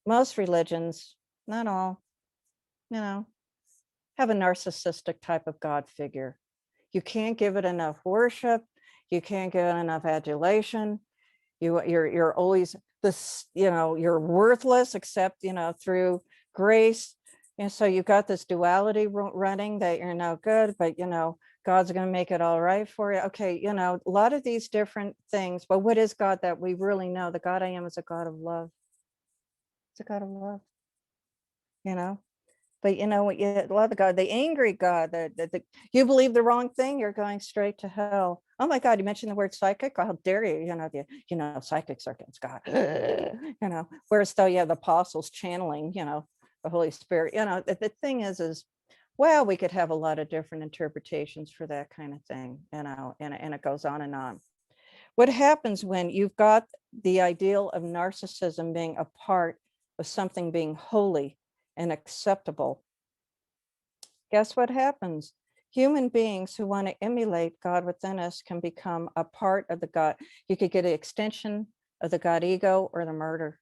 Most religions, not all, have a narcissistic type of God figure. You can't give it enough worship. You can't give it enough adulation. You're always this, you're worthless except, through grace. And so you've got this duality running that you're no good, but, God's going to make it all right for you. Okay, a lot of these different things. But what is God that we really know? The God I am is a God of love. It's a God of love, But you love the God, the angry God, you believe the wrong thing, you're going straight to hell. Oh my God, you mentioned the word psychic. How dare you? Psychics are against God. Whereas though, the apostles channeling, the Holy Spirit, the thing is, well, we could have a lot of different interpretations for that kind of thing, and it goes on and on. What happens when you've got the ideal of narcissism being a part of something being holy and acceptable? Guess what happens? Human beings who want to emulate God within us can become a part of the God. You could get an extension of the God ego or the martyr.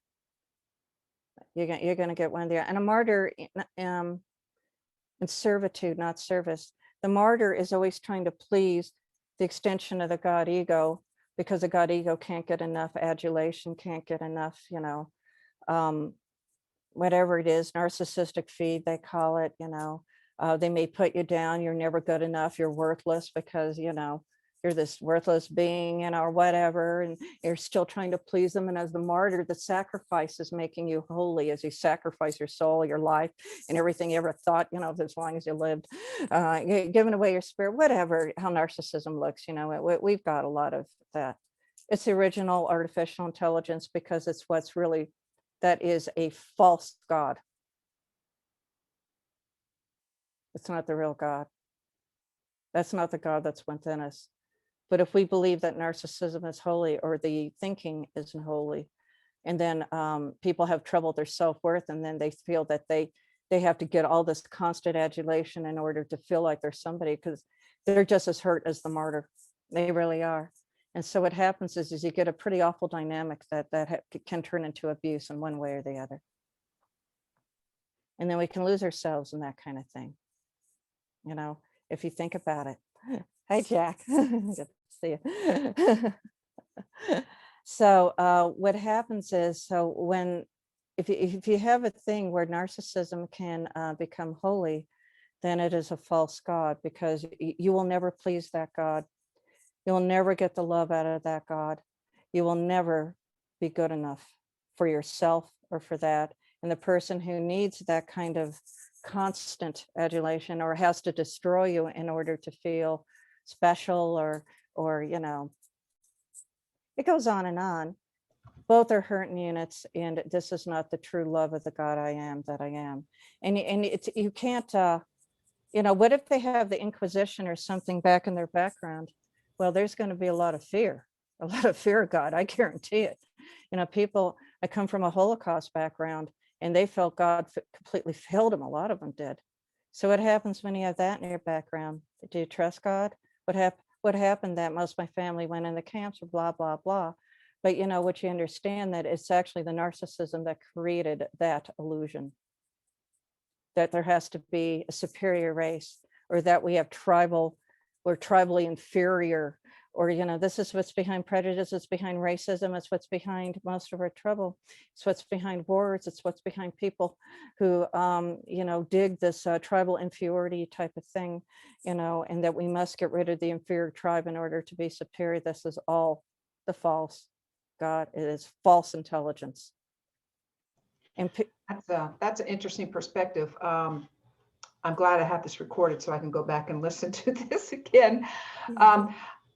You're going to get one there. And a martyr in servitude, not service. The martyr is always trying to please the extension of the God ego, because the God ego can't get enough adulation, can't get enough, whatever it is, narcissistic feed, they call it, they may put you down. You're never good enough. You're worthless because, you're this worthless being, or whatever, and you're still trying to please them. And as the martyr, the sacrifice is making you holy as you sacrifice your soul, your life, and everything you ever thought, as long as you lived, giving away your spirit, whatever, how narcissism looks, we've got a lot of that. It's the original artificial intelligence, because it's what's really, that is a false God. It's not the real God. That's not the God that's within us. But if we believe that narcissism is holy, or the thinking isn't holy, and then people have trouble with their self-worth, and then they feel that they have to get all this constant adulation in order to feel like they're somebody, because they're just as hurt as the martyr. They really are. And so what happens is you get a pretty awful dynamic that can turn into abuse in one way or the other. And then we can lose ourselves in that kind of thing. If you think about it. Hi, Jack. Good to see you. So what happens is, if you have a thing where narcissism can become holy, then it is a false God, because you will never please that God. You'll never get the love out of that God. You will never be good enough for yourself or for that. And the person who needs that kind of constant adulation, or has to destroy you in order to feel special, or it goes on and on. Both are hurting units, and this is not the true love of the God I am, that I am. And you can't, what if they have the Inquisition or something back in their background? Well, there's going to be a lot of fear a lot of fear of God. I guarantee it. You know, people, I come from a Holocaust background and they felt God completely failed them. A lot of them did. So what happens when you have that in your background? Do you trust God? What happened that most of my family went in the camps or blah, blah, blah. But you know, what you understand that it's actually the narcissism that created that illusion, that there has to be a superior race, or that we have we're tribally inferior, or, you know, this is what's behind prejudice, it's behind racism, it's what's behind most of our trouble, it's what's behind wars, it's what's behind people who, you know, dig this tribal inferiority type of thing, you know, and that we must get rid of the inferior tribe in order to be superior. This is all the false God. It is false intelligence. And That's an interesting perspective. I'm glad I have this recorded so I can go back and listen to this again.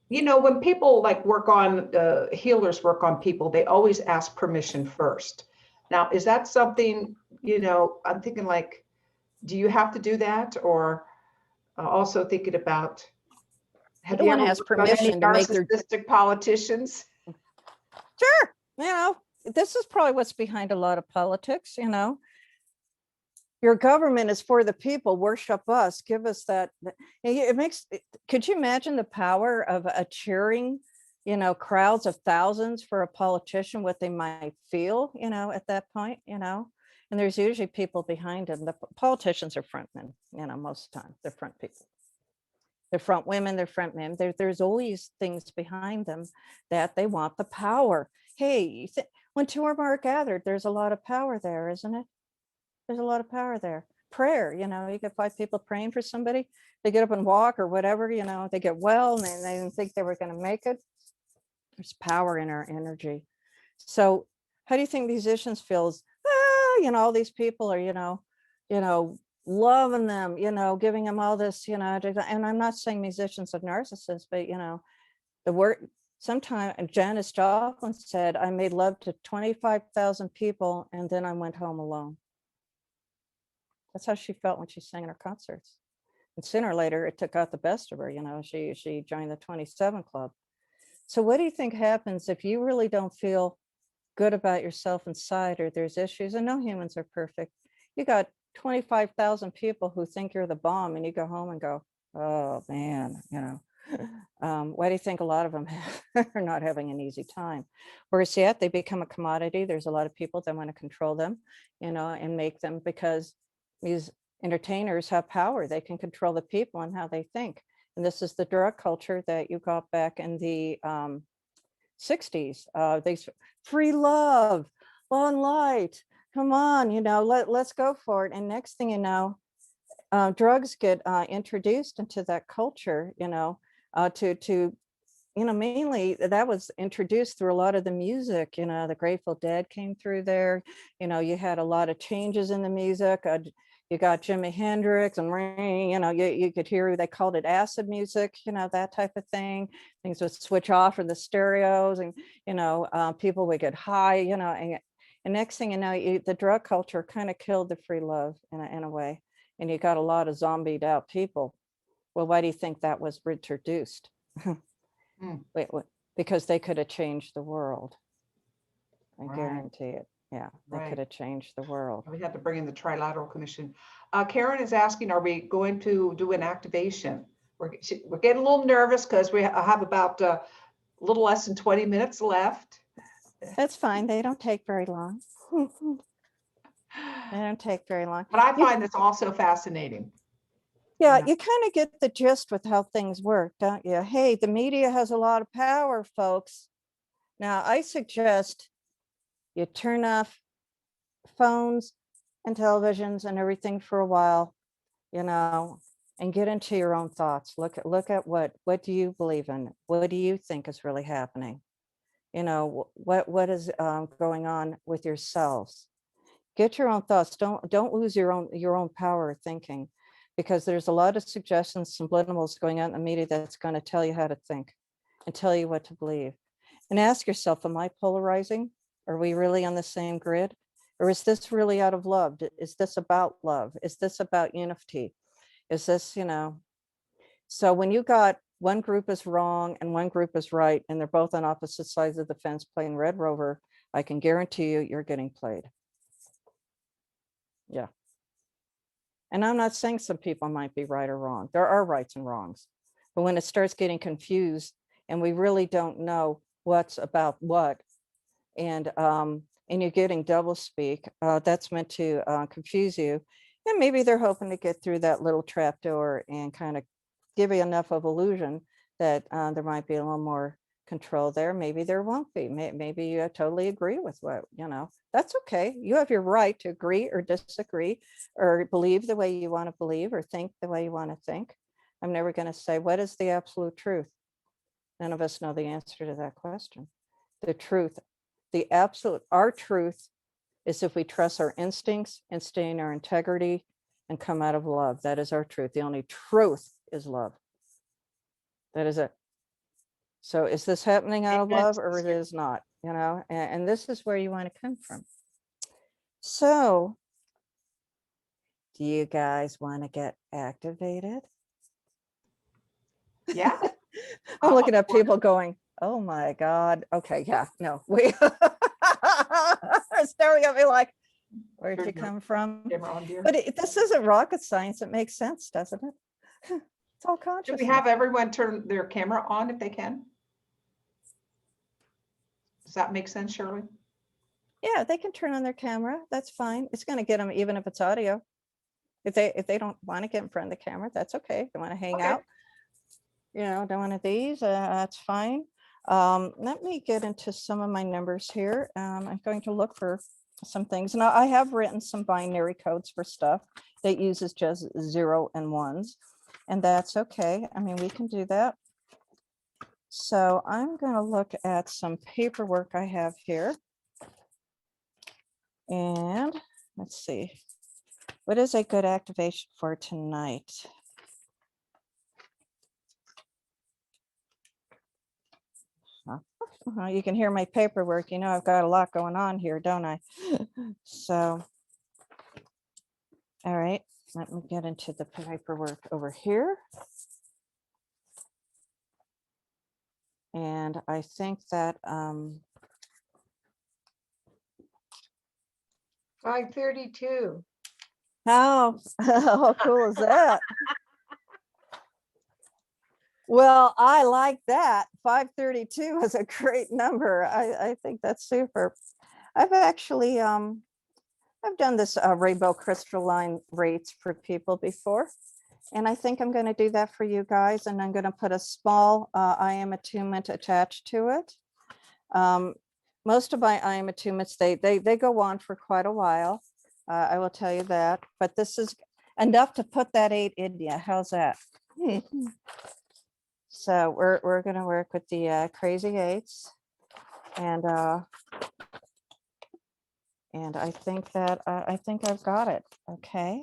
You know, when people like work on, healers work on people, they always ask permission first. Now, is that something, you know, I'm thinking like, do you have to do that? Or also thinking about, have you don't wanna ever ask worked on any permission to make their- narcissistic politicians? Sure, you know, this is probably what's behind a lot of politics, you know. Your government is for the people, worship us, give us that. It makes, could you imagine the power of a cheering, you know, crowds of thousands for a politician, what they might feel, you know, at that point, you know. And there's usually people behind them. The politicians are front men, you know, most of the time, they're front people. They're front women, they're front men. There's always things behind them that they want the power. Hey, when two or more are gathered, there's a lot of power there, isn't it? There's a lot of power there. Prayer, you know, you get 5 people praying for somebody, they get up and walk or whatever, you know, they get well and they didn't think they were going to make it. There's power in our energy. So how do you think musicians feels? You know, all these people are, you know, loving them, you know, giving them all this, you know, and I'm not saying musicians are narcissists, but you know, the word, sometime Janis Joplin said, I made love to 25,000 people and then I went home alone. That's how she felt when she sang in her concerts. And sooner or later, it took out the best of her. You know, she joined the 27 Club. So what do you think happens if you really don't feel good about yourself inside, or there's issues, and no humans are perfect? You got 25,000 people who think you're the bomb, and you go home and go, oh man, you know. Why do you think a lot of them are not having an easy time? Whereas yet they become a commodity. There's a lot of people that want to control them, you know, and make them, because these entertainers have power. They can control the people and how they think. And this is the drug culture that you got back in the 60s. They free love, law and light. Come on, you know, let's go for it. And next thing you know, drugs get introduced into that culture, you know, to you know, mainly that was introduced through a lot of the music. You know, the Grateful Dead came through there. You know, you had a lot of changes in the music. You got Jimi Hendrix and, you know, you could hear, they called it acid music, you know, that type of thing. Things would switch off from the stereos, and, you know, people would get high, you know, and next thing you know, the drug culture kind of killed the free love in a way. And you got a lot of zombied out people. Well, why do you think that was introduced? Wait, because they could have changed the world. I Right. guarantee it. Yeah, they Right. could have changed the world. We had to bring in the Trilateral Commission. Karen is asking, are we going to do an activation? We're getting a little nervous because we have about a little less than 20 minutes left. That's fine. They don't take very long. They don't take very long. But I find this also fascinating. Yeah, Yeah. you kind of get the gist with how things work, don't you? Hey, the media has a lot of power, folks. Now, I suggest you turn off phones and televisions and everything for a while, you know, and get into your own thoughts. Look at what do you believe in? What do you think is really happening? You know, what is going on with yourselves? Get your own thoughts. Don't lose your own power of thinking, because there's a lot of suggestions, subliminals going on in the media that's going to tell you how to think and tell you what to believe. And ask yourself, am I polarizing? Are we really on the same grid? Or is this really out of love? Is this about love? Is this about unity? Is this, you know? So when you got one group is wrong and one group is right, and they're both on opposite sides of the fence playing Red Rover, I can guarantee you, you're getting played. Yeah. And I'm not saying some people might be right or wrong. There are rights and wrongs. But when it starts getting confused and we really don't know what's about what, and you're getting double speak, that's meant to confuse you. And maybe they're hoping to get through that little trap door and kind of give you enough of illusion that there might be a little more control there. Maybe there won't be. Maybe you totally agree with what, that's okay. You have your right to agree or disagree or believe the way you want to believe or think the way you want to think. I'm never going to say, what is the absolute truth? None of us know the answer to that question. The truth, the absolute, our truth is if we trust our instincts and stay in our integrity and come out of love. That is our truth. The only truth is love. That is it. So is this happening out of love or it is not, and this is where you want to come from. So do you guys want to get activated? Yeah. I'm looking at people going, oh my God. Okay, yeah, no, we are staring at me like, where'd you come from? But this isn't rocket science. It makes sense, doesn't it? It's all conscious. Should we have everyone turn their camera on if they can? Does that make sense, Shirley? Yeah, they can turn on their camera. That's fine. It's going to get them, even if it's audio. If they don't want to get in front of the camera, that's okay. They want to hang out, doing one of these, that's fine. Let me get into some of my numbers here. I'm going to look for some things. Now, I have written some binary codes for stuff that uses just 0 and 1s, and that's okay. I mean, we can do that. So I'm going to look at some paperwork I have here. And let's see, what is a good activation for tonight? You can hear my paperwork. I've got a lot going on here, don't I? So, all right, let me get into the paperwork over here. And I think that 532. how cool is that? Well, I like that. 532 is a great number. I think that's super. I've actually I've done this rainbow crystalline rates for people before, and I think I'm going to do that for you guys. And I'm going to put a small I am attunement attached to it. Most of my I am attunements, they go on for quite a while. I will tell you that, but this is enough to put that 8 in you. How's that? So we're going to work with the crazy 8s, and I think that I think I've got it. Okay.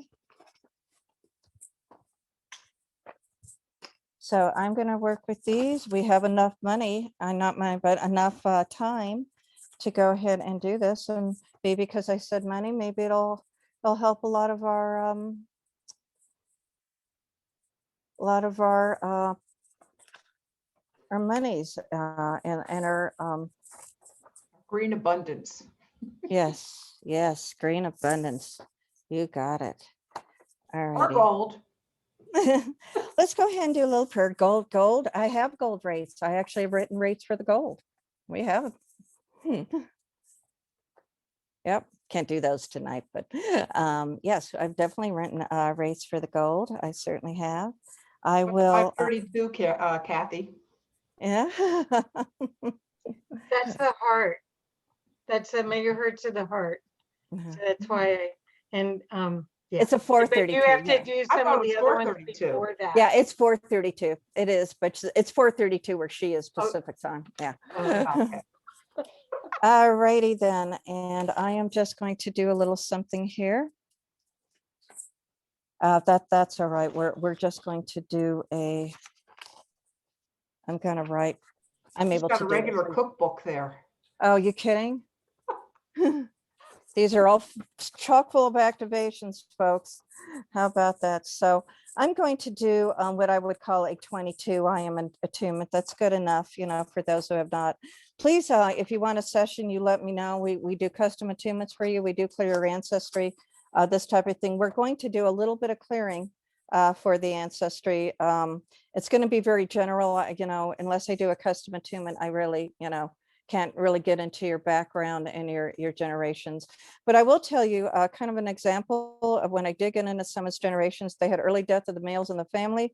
So I'm going to work with these. We have enough money, not money, but enough time to go ahead and do this. And maybe because I said money, maybe it'll help a lot of our monies and our Green abundance. yes, green abundance. You got it. All Or right. gold. Let's go ahead and do a little prayer. Gold. I have gold rates. I actually have written rates for the gold. We have. Yep. Can't do those tonight, but yes, I've definitely written rates for the gold. I certainly have. I will. 532, Kathy. Yeah. That's the heart. That's the megahertz of the heart. So that's why yeah. It's a But 432. you have yeah. to do I some thought of it the was other ones 432. before that. Yeah, it's 432. It is, but it's 432 where she is Oh. Pacific time. Yeah. Okay. All righty then. And I am just going to do a little something here. That's all right. We're just going to do I'm going to write. I'm She's able got to a do it. regular cookbook there. Oh, you kidding? These are all chock full of activations, folks. How about that? So I'm going to do what I would call a 22 I am an attunement. That's good enough, you know, for those who have not. Please, if you want a session, you let me know. We do custom attunements for you. We do clear your ancestry, this type of thing. We're going to do a little bit of clearing for the ancestry. It's going to be very general, you know, unless I do a custom attunement, I really, you know, can't really get into your background and your generations. But I will tell you kind of an example of when I did get into someone's generations. They had early death of the males in the family.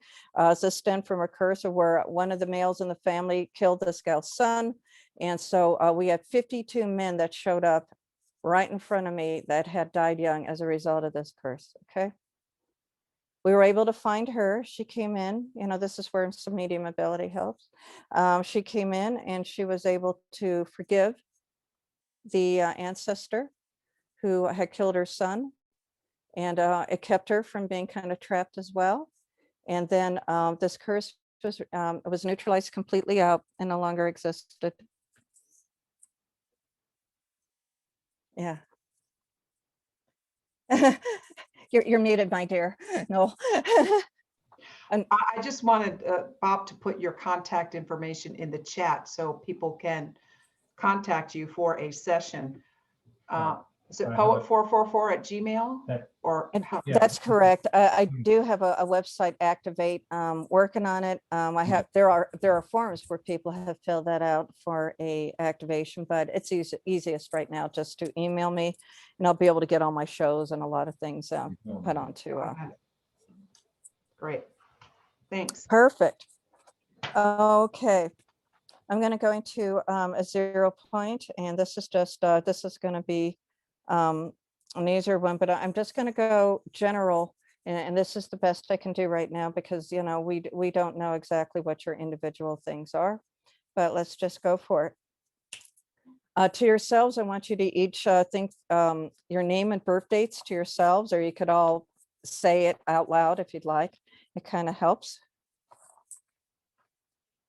This stemmed from a curse of where one of the males in the family killed this gal's son. And so we had 52 men that showed up right in front of me that had died young as a result of this curse. Okay. We were able to find her. She came in, you know, this is where some medium ability helps. She came in and she was able to forgive the ancestor who had killed her son. And it kept her from being kind of trapped as well. And then this curse was neutralized completely out and no longer existed. Yeah. You're muted, my dear. No. I just wanted Bob to put your contact information in the chat so people can contact you for a session. Is it poet444 at Gmail? Or how? That's correct. I do have a website, Activate, working on it. There are forms where people have filled that out for a activation, but it's easiest right now just to email me, and I'll be able to get all my shows and a lot of things put on to. Great. Thanks. Perfect. Okay. I'm going to go into a 0 point, and this is just this is going to be an easier one, but I'm just going to go general, and this is the best I can do right now because, you know, we don't know exactly what your individual things are, but let's just go for it. To yourselves, I want you to each think your name and birth dates to yourselves, or you could all say it out loud if you'd like. It kind of helps.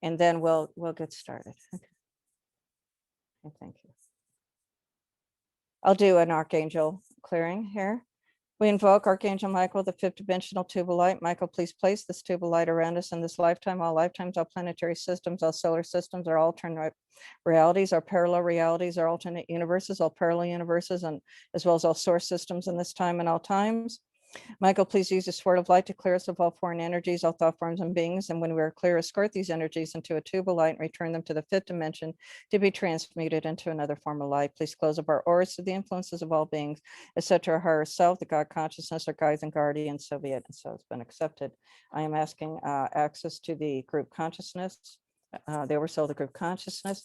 And then we'll get started. Okay. Thank you. I'll do an archangel clearing here. We invoke Archangel Michael, the fifth dimensional tube of light. Michael, please place this tube of light around us in this lifetime, all lifetimes, all planetary systems, all solar systems, our alternate realities, our parallel realities, our alternate universes, all parallel universes, and as well as all source systems in this time and all times. Michael, please use the sword of light to clear us of all foreign energies, all thought forms and beings. And when we are clear, escort these energies into a tube of light and return them to the fifth dimension to be transmuted into another form of light. Please close up our auras to the influences of all beings, etc. Our higher self, the God consciousness, our guides and guardians, so be it. And so it's been accepted. I am asking access to the group consciousness, the oversoul, the group consciousness.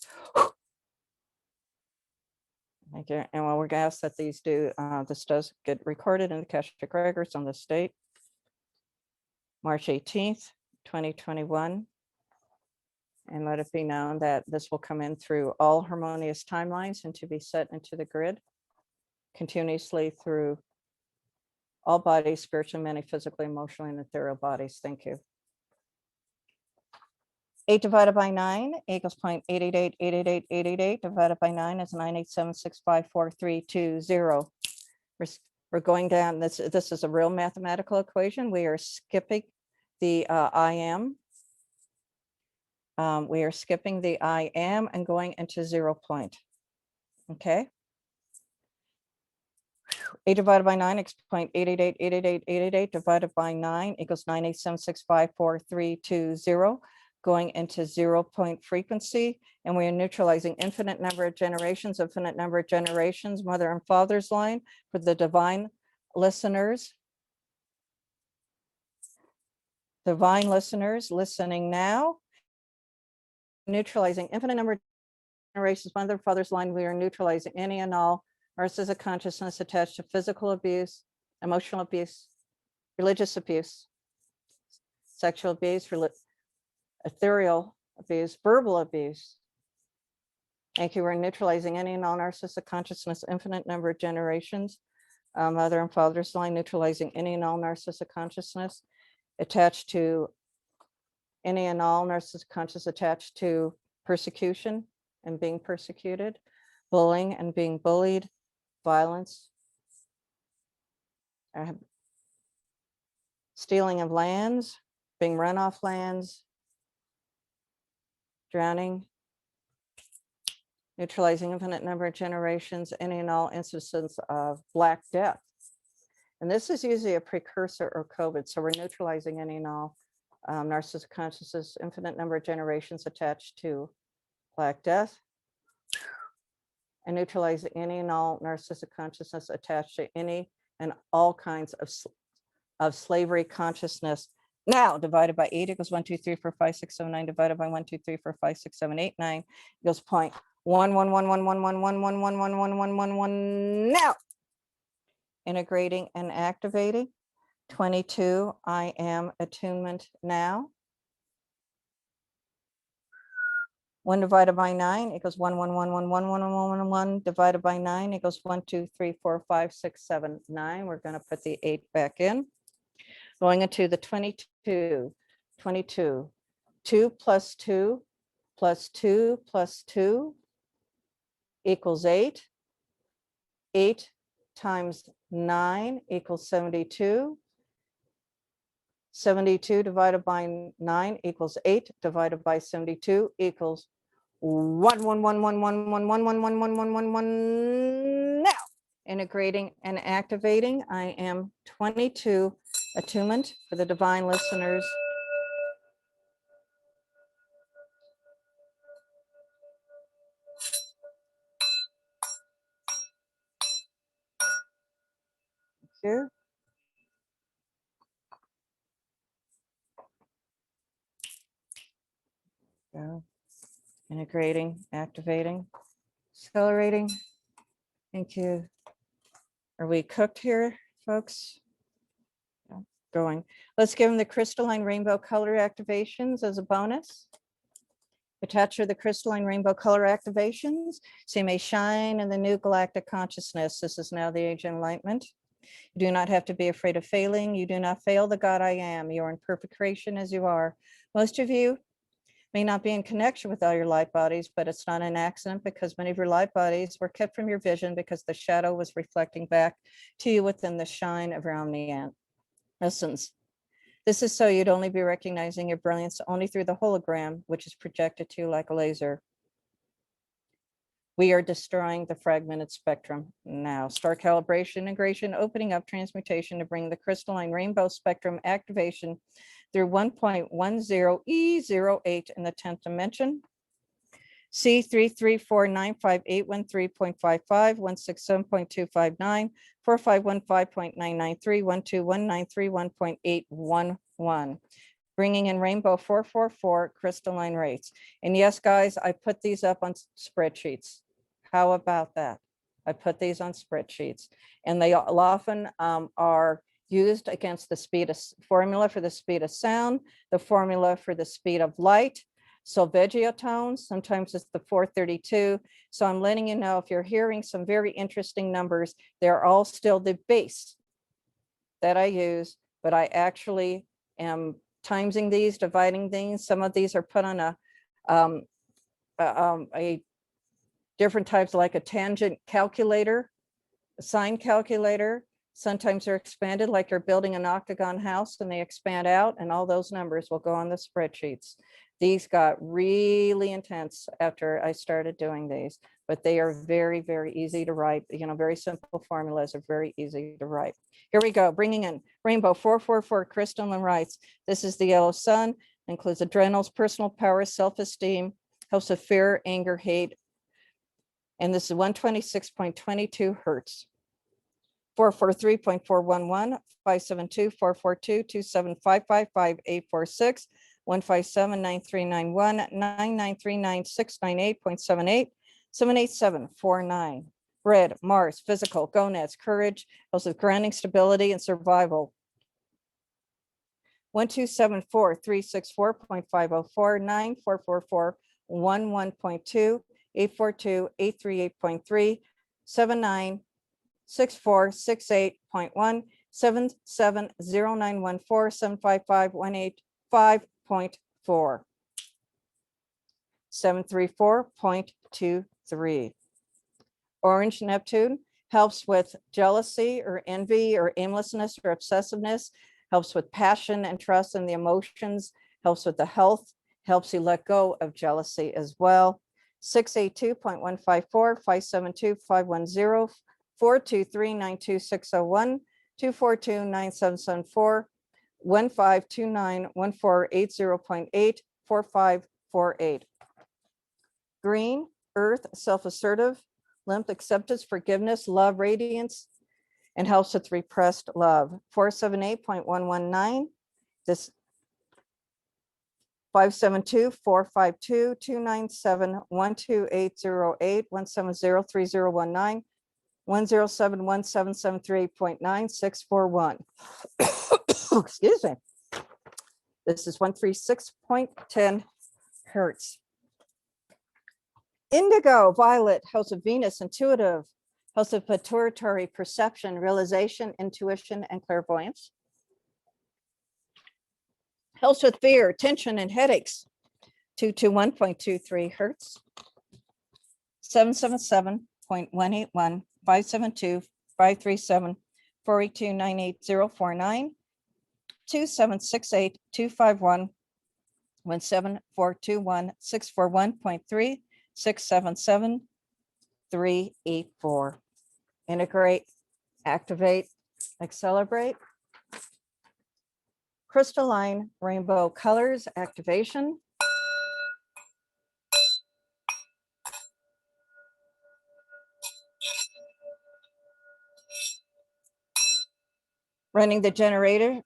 Thank you. And while we're going to ask that these this does get recorded in the Akashic records on this date, March 18th, 2021. And let it be known that this will come in through all harmonious timelines and to be set into the grid continuously through all bodies, spiritually, mentally, physically, emotionally, and ethereal bodies. Thank you. 8 divided by 9 equals 0.8888888 divided by 9 is 987654320. We're going down. This is a real mathematical equation. We are skipping the I am. We are skipping the I am and going into 0 point. Okay. 8 divided by 9 equals 0.8888888 divided by 9 equals 987654320. Going into 0 point frequency, and we are neutralizing infinite number of generations, mother and father's line for the divine listeners. Divine listeners listening now. Neutralizing infinite number of generations, mother and father's line. We are neutralizing any and all narcissistic consciousness attached to physical abuse, emotional abuse, religious abuse, sexual abuse, ethereal abuse, verbal abuse. Thank you. We're neutralizing any and all narcissistic consciousness, infinite number of generations, mother and father's line, neutralizing any and all narcissistic consciousness attached to any and all narcissistic consciousness attached to persecution and being persecuted, bullying and being bullied, violence, stealing of lands, being run off lands, drowning, neutralizing infinite number of generations, any and all instances of Black Death. And this is usually a precursor or COVID. So we're neutralizing any and all narcissistic consciousness, infinite number of generations attached to Black Death, and neutralize any and all narcissistic consciousness attached to any and all kinds of slavery consciousness. Now divided by 8 equals 1, 2, 3, 4, 5, 6, 7, 9, divided by 1, 2, 3, 4, 5, 6, 7, 8, 9 equals 0.1111111111111. Now integrating and activating. 22, I am attunement now. 1 divided by 9 equals 111111111 divided by 9 equals 1, 2, 3, 4, 5, 6, 7, 9. We're going to put the 8 back in. Going into the 22, 22, 2 plus 2 plus 2 plus 2 equals 8. 8 times 9 equals 72. 72 divided by 9 equals 8 divided by 72 equals 1111111111111. Now integrating and activating. I am 22 attunement for the divine listeners. Thank you. Go. Integrating, activating, accelerating. Thank you. Are we cooked here, folks? Yeah, going. Let's give them the crystalline rainbow color activations as a bonus. Attach her the crystalline rainbow color activations. So you may shine in the new galactic consciousness. This is now the age of enlightenment. You do not have to be afraid of failing. You do not fail the God I am. You are in perfect creation as you are. Most of you may not be in connection with all your light bodies, but it's not an accident because many of your light bodies were kept from your vision because the shadow was reflecting back to you within the shine of your omniscient essence. This is so you'd only be recognizing your brilliance only through the hologram, which is projected to you like a laser. We are destroying the fragmented spectrum now. Star calibration, integration, opening up, transmutation to bring the crystalline rainbow spectrum activation through 1.10E08 in the 10th dimension. C3349581.3.55, 167.259, 4515.993, 12193.1.811. Bringing in rainbow 444 crystalline rates. And yes, guys, I put these up on spreadsheets. How about that? I put these on spreadsheets, and they often are used against the speed of formula for the speed of sound, the formula for the speed of light. Solfeggio sometimes it's the 432. So I'm letting you know if you're hearing some very interesting numbers, they're all still the base that I use, but I actually am timesing these, dividing these. Some of these are put on a different types, like a tangent calculator, a sine calculator. Sometimes they're expanded, like you're building an octagon house and they expand out, and all those numbers will go on the spreadsheets. These got really intense after I started doing these, but they are very, very easy to write. You know, very simple formulas are very easy to write. Here we go, bringing in rainbow 444 crystalline rights. This is the yellow sun, includes adrenals, personal power, self-esteem, helps with fear, anger, hate. And this is 126.22 hertz. 443.411, 572, 442, 2755, 5846, 157, 9391, 9939, 698.78, 78749. Bread, Mars, physical, gonads, courage, helps with grounding, stability, and survival. 1274, 364.504, 9444, 11.2, 842, 838.3, 79, 6468.1, 770914, 755.185.4, 734.23. Orange Neptune helps with jealousy or envy or aimlessness or obsessiveness, helps with passion and trust and the emotions, helps with the health, helps you let go of jealousy as well. 682.154, 572-510, 423-92601, 242-9774, 1529-1480.8, 4548. Green, earth, self-assertive, lymph, acceptance, forgiveness, love, radiance, and helps with repressed love. 478.119, this 572-452-297-12808, 170-3019, 107-1773.9641. Excuse me. This is 136.10 hertz. Indigo, violet, house of Venus, intuitive, house of pituitary, perception, realization, intuition, and clairvoyance. Helps with fear, tension, and headaches, 221.23 hertz. 777.181, 572-537-482-98049, 2768-251, 17421-641.3, 677-384. Integrate, activate, accelerate. Crystalline rainbow colors activation. Running the generator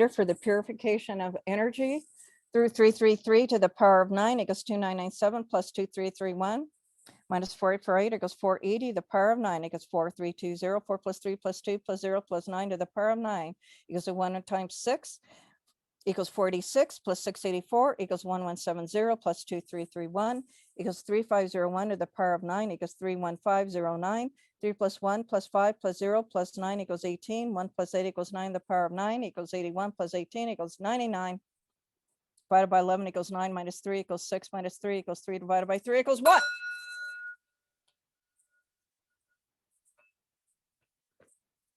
for the purification of energy through 333 to the power of 9 equals 2997 plus 2331 minus 4848 equals 480. The power of 9 equals 4320. 4 plus 3 plus 2 plus 0 plus 9 to the power of 9 equals 1 times 6 equals 46 plus 684 equals 1170 plus 2331 equals 3501 to the power of 9 equals 31509. 3 plus 1 plus 5 plus 0 plus 9 equals 18. 1 plus 8 equals 9. The power of 9 equals 81 plus 18 equals 99. Divided by 11 equals 9 minus 3 equals 6 minus 3 equals 3 divided by 3 equals 1.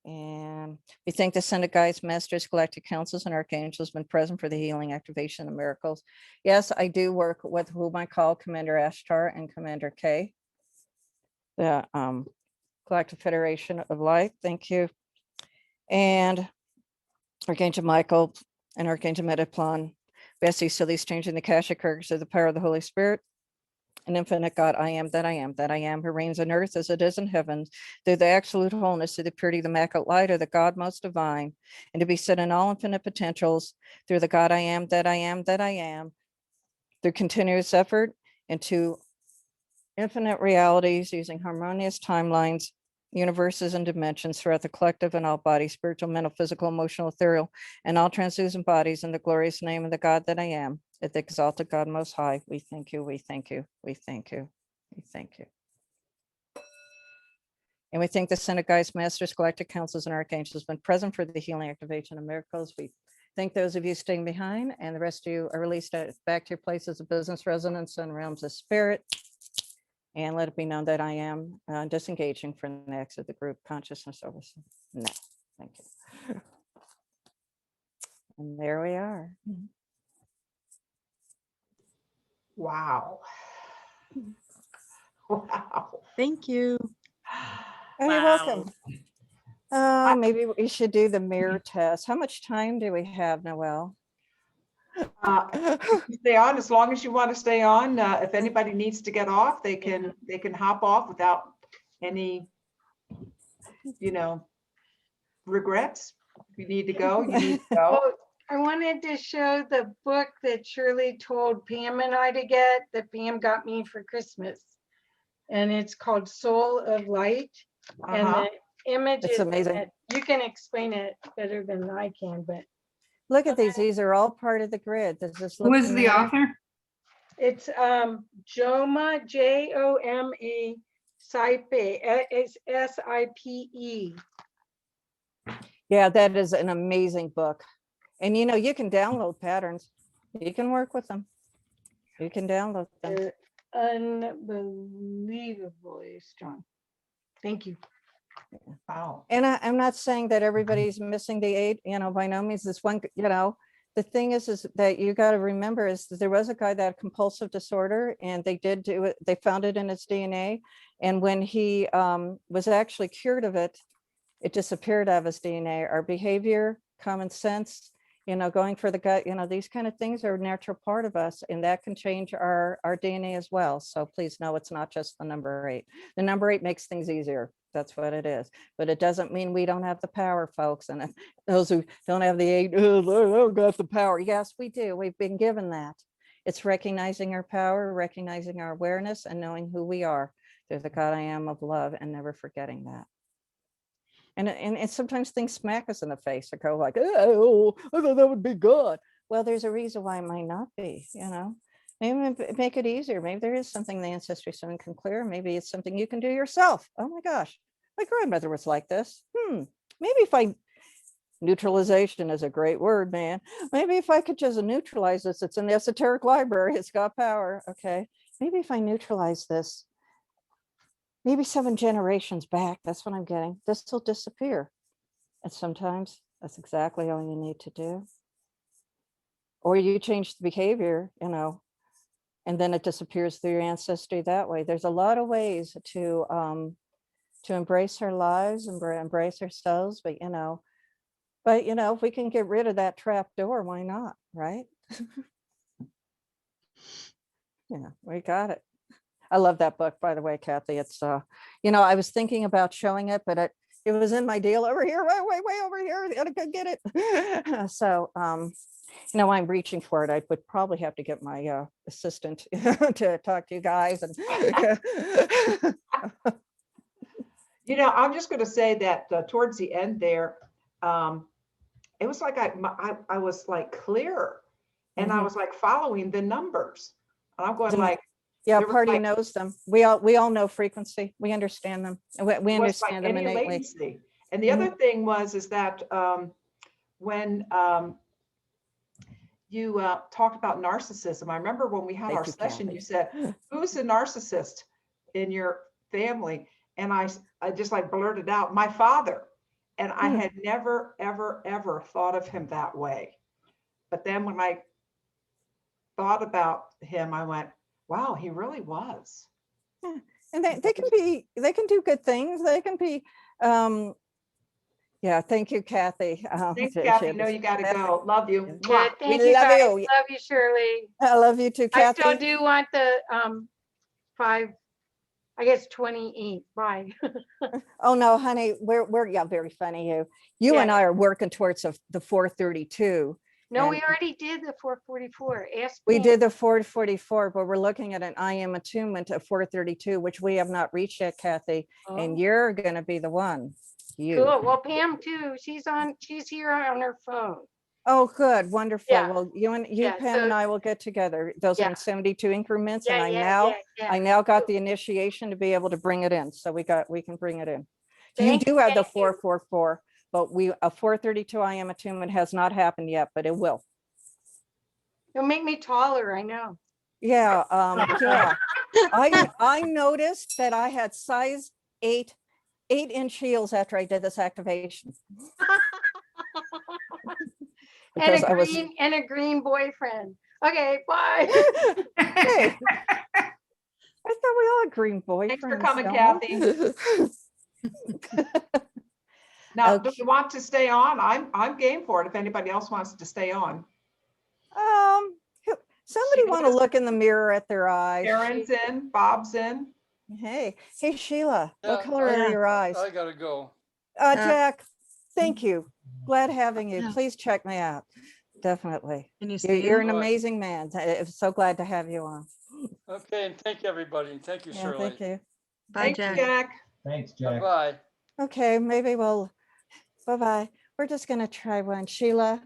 And we thank the Senate guides, masters, galactic councils, and archangels been present for the healing, activation, and miracles. Yes, I do work with whom I call Commander Ashtar and Commander K. The Galactic Federation of Light. Thank you. And Archangel Michael and Archangel Metaplan. We ask these sillies changing the Akashic records of the power of the Holy Spirit. An infinite God, I am that I am, that I am, who reigns on earth as it is in heaven, through the absolute wholeness, through the purity of the immaculate light of the God most divine, and to be set in all infinite potentials, through the God I am, that I am, that I am, through continuous effort into infinite realities using harmonious timelines, universes, and dimensions throughout the collective and all bodies, spiritual, mental, physical, emotional, ethereal, and all translucent bodies in the glorious name of the God that I am. At the exalted God most high, we thank you, we thank you, we thank you, we thank you. And we thank the Senate guides, masters, galactic councils, and archangels been present for the healing, activation, and miracles. We thank those of you staying behind, and the rest of you are released back to your places of business, residence, and realms of spirit. And let it be known that I am disengaging from the exit of the group consciousness over. No, thank you. And there we are. Wow. Wow. Thank you. Oh, you're Wow. welcome. Maybe we should do the mirror test. How much time do we have, Noel? Stay on as long as you want to stay on. If anybody needs to get off, they can hop off without any, regrets. If you need to go, you need to go. Oh, I wanted to show the book that Shirley told Pam and I to get, that Pam got me for Christmas. And it's called Soul of Light. And Uh-huh. the images, It's amazing. in it, you can explain it better than I can, but Look at these. These are all part of the grid. Does this look Who is the familiar? author? it's Joma, Joma, Saipe, it's Sipe. Yeah, that is an amazing book. And you can download patterns. You can work with them. You can download them. They're unbelievably strong. Thank you. Wow. And I'm not saying that everybody's missing the 8, by no means. This one, the thing is that you got to remember is that there was a guy that had compulsive disorder, and they did do it. They found it in his DNA. And when he was actually cured of it, it disappeared out of his DNA. Our behavior, common sense, going for the gut, these kind of things are a natural part of us, and that can change our DNA as well. So please know it's not just the number 8. The number 8 makes things easier. That's what it is. But it doesn't mean we don't have the power, folks. And those who don't have the 8, oh, I don't got the power. Yes, we do. We've been given that. It's recognizing our power, recognizing our awareness, and knowing who we are. There's the God I am of love, and never forgetting that. And sometimes things smack us in the face and go like, oh, I thought that would be good. Well, there's a reason why it might not be, Maybe make it easier. Maybe there is something the ancestry stone can clear. Maybe it's something you can do yourself. Oh my gosh, my grandmother was like this. Maybe if neutralization is a great word, man. Maybe if I could just neutralize this, it's in the esoteric library, it's got power. Okay, maybe if I neutralize this, maybe 7 generations back, that's what I'm getting, this will disappear. And sometimes that's exactly all you need to do. Or you change the behavior, and then it disappears through your ancestry that way. There's a lot of ways to embrace our lives and embrace ourselves, but if we can get rid of that trap door, why not, right? We got it. I love that book, by the way, Kathy. It's I was thinking about showing it, but it was in my deal over here, way over here. I gotta go get it. So I'm reaching for it. I would probably have to get my assistant to talk to you guys. And I'm just going to say that towards the end there, it was like I was like clear, and I was like following the numbers, and I'm going like, yeah, there was party like- knows them. We all know frequency. We understand them. We it was understand like them any innately. latency. And the other thing is that when you talked about narcissism, I remember when we had Thank our you, session, Kathy. you said, who's a narcissist in your family? And I just like blurted out, my father. And I had never, ever, ever thought of him that way. But then when I thought about him, I went, wow, he really was. Yeah. And they can do good things. They can be, yeah, thank you, Kathy. Thanks, She Kathy. had No, this you got to fantastic- go. Love you. Yeah. Mwah. Good. Thank We you love guys. you. Love you, Shirley. I love you too, I Kathy. still do want the 28. Bye. Oh no, honey, we're yeah, very funny. You Yeah. and I are working towards the 432. No, we And- already did the 444. Ask We Pam. did the 444, but we're looking at an I am attunement of 432, which we have not reached yet, Kathy. Oh, And you're gonna be the one. You. cool. Well, Pam too. She's here on her phone. Oh, good, wonderful. Yeah. Well, you, Yeah, Pam, and so- I will get together. Those are Yeah. in 72 increments, and Yeah, I yeah. now got the initiation to be able to bring it in. So we can bring it in. Thank You do have the thank you. 444, but a 432 I am attunement has not happened yet, but it will. It'll make me taller, I know. Yeah, yeah. I noticed that I had size 8-inch heels after I did this activation. Because I was And a green boyfriend. Okay, bye. hey, I thought we all had green boyfriends. Thanks for coming, don't we? Now, do Okay. you want to stay on? I'm game for it if anybody else wants to stay on. Somebody want to Sheila's- look in the mirror at their eyes. Karen's in, Bob's in. Hey, Sheila, what Yeah, color are your eyes? I gotta go. Jack, thank you. Glad having you. Yeah. Please check me out. Definitely. Can you You're, see you're him? an All right. amazing man. I'm so glad to have you on. Okay, and thank you, everybody. And thank you, Yeah, Shirley. thank you. Bye, Thanks, Jack. Jack. Thanks, Jack. Bye. Okay, maybe we'll, bye-bye. We're just gonna try one. Sheila,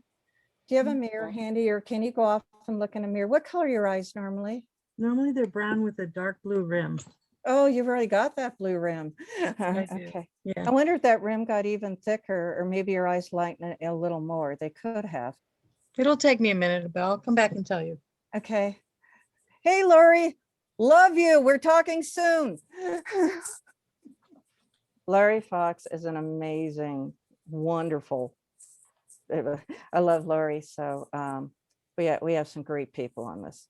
do you have a mirror handy, or can you go off and look in a mirror? What color are your eyes normally? Normally they're brown with a dark blue rim. Oh, you've already got that blue rim. I do. Okay. Yeah. I wonder if that rim got even thicker, or maybe your eyes lighten a little more. They could have. It'll take me a minute, but I'll come back and tell you. Okay. Hey, Lori, love you. We're talking soon. Larry Fox is an amazing, wonderful. I love Laurie. So we have some great people on this.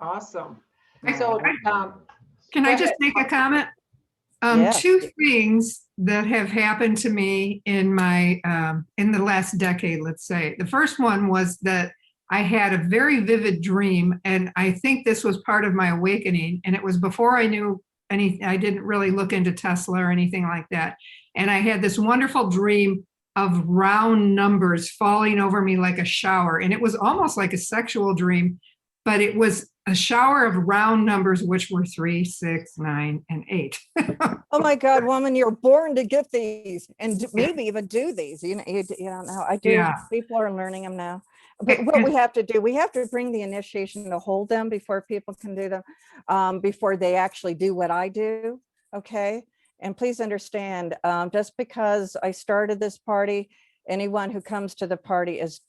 Awesome. Yeah. So, Can go I just ahead. make a comment? Yeah. Two things that have happened to me in my in the last decade, let's say. The first one was that I had a very vivid dream, and I think this was part of my awakening. And it was before I knew anything. I didn't really look into Tesla or anything like that. And I had this wonderful dream of round numbers falling over me like a shower, and it was almost like a sexual dream, but it was a shower of round numbers, which were 3, 6, 9, and 8. Oh my God, woman, you're born to get these and maybe even do these. You don't know. I do. Yeah. People are learning them now. But what we have to do, we have to bring the initiation to hold them before people can do them, before they actually do what I do. Okay. And please understand, just because I started this party, anyone who comes to the party is,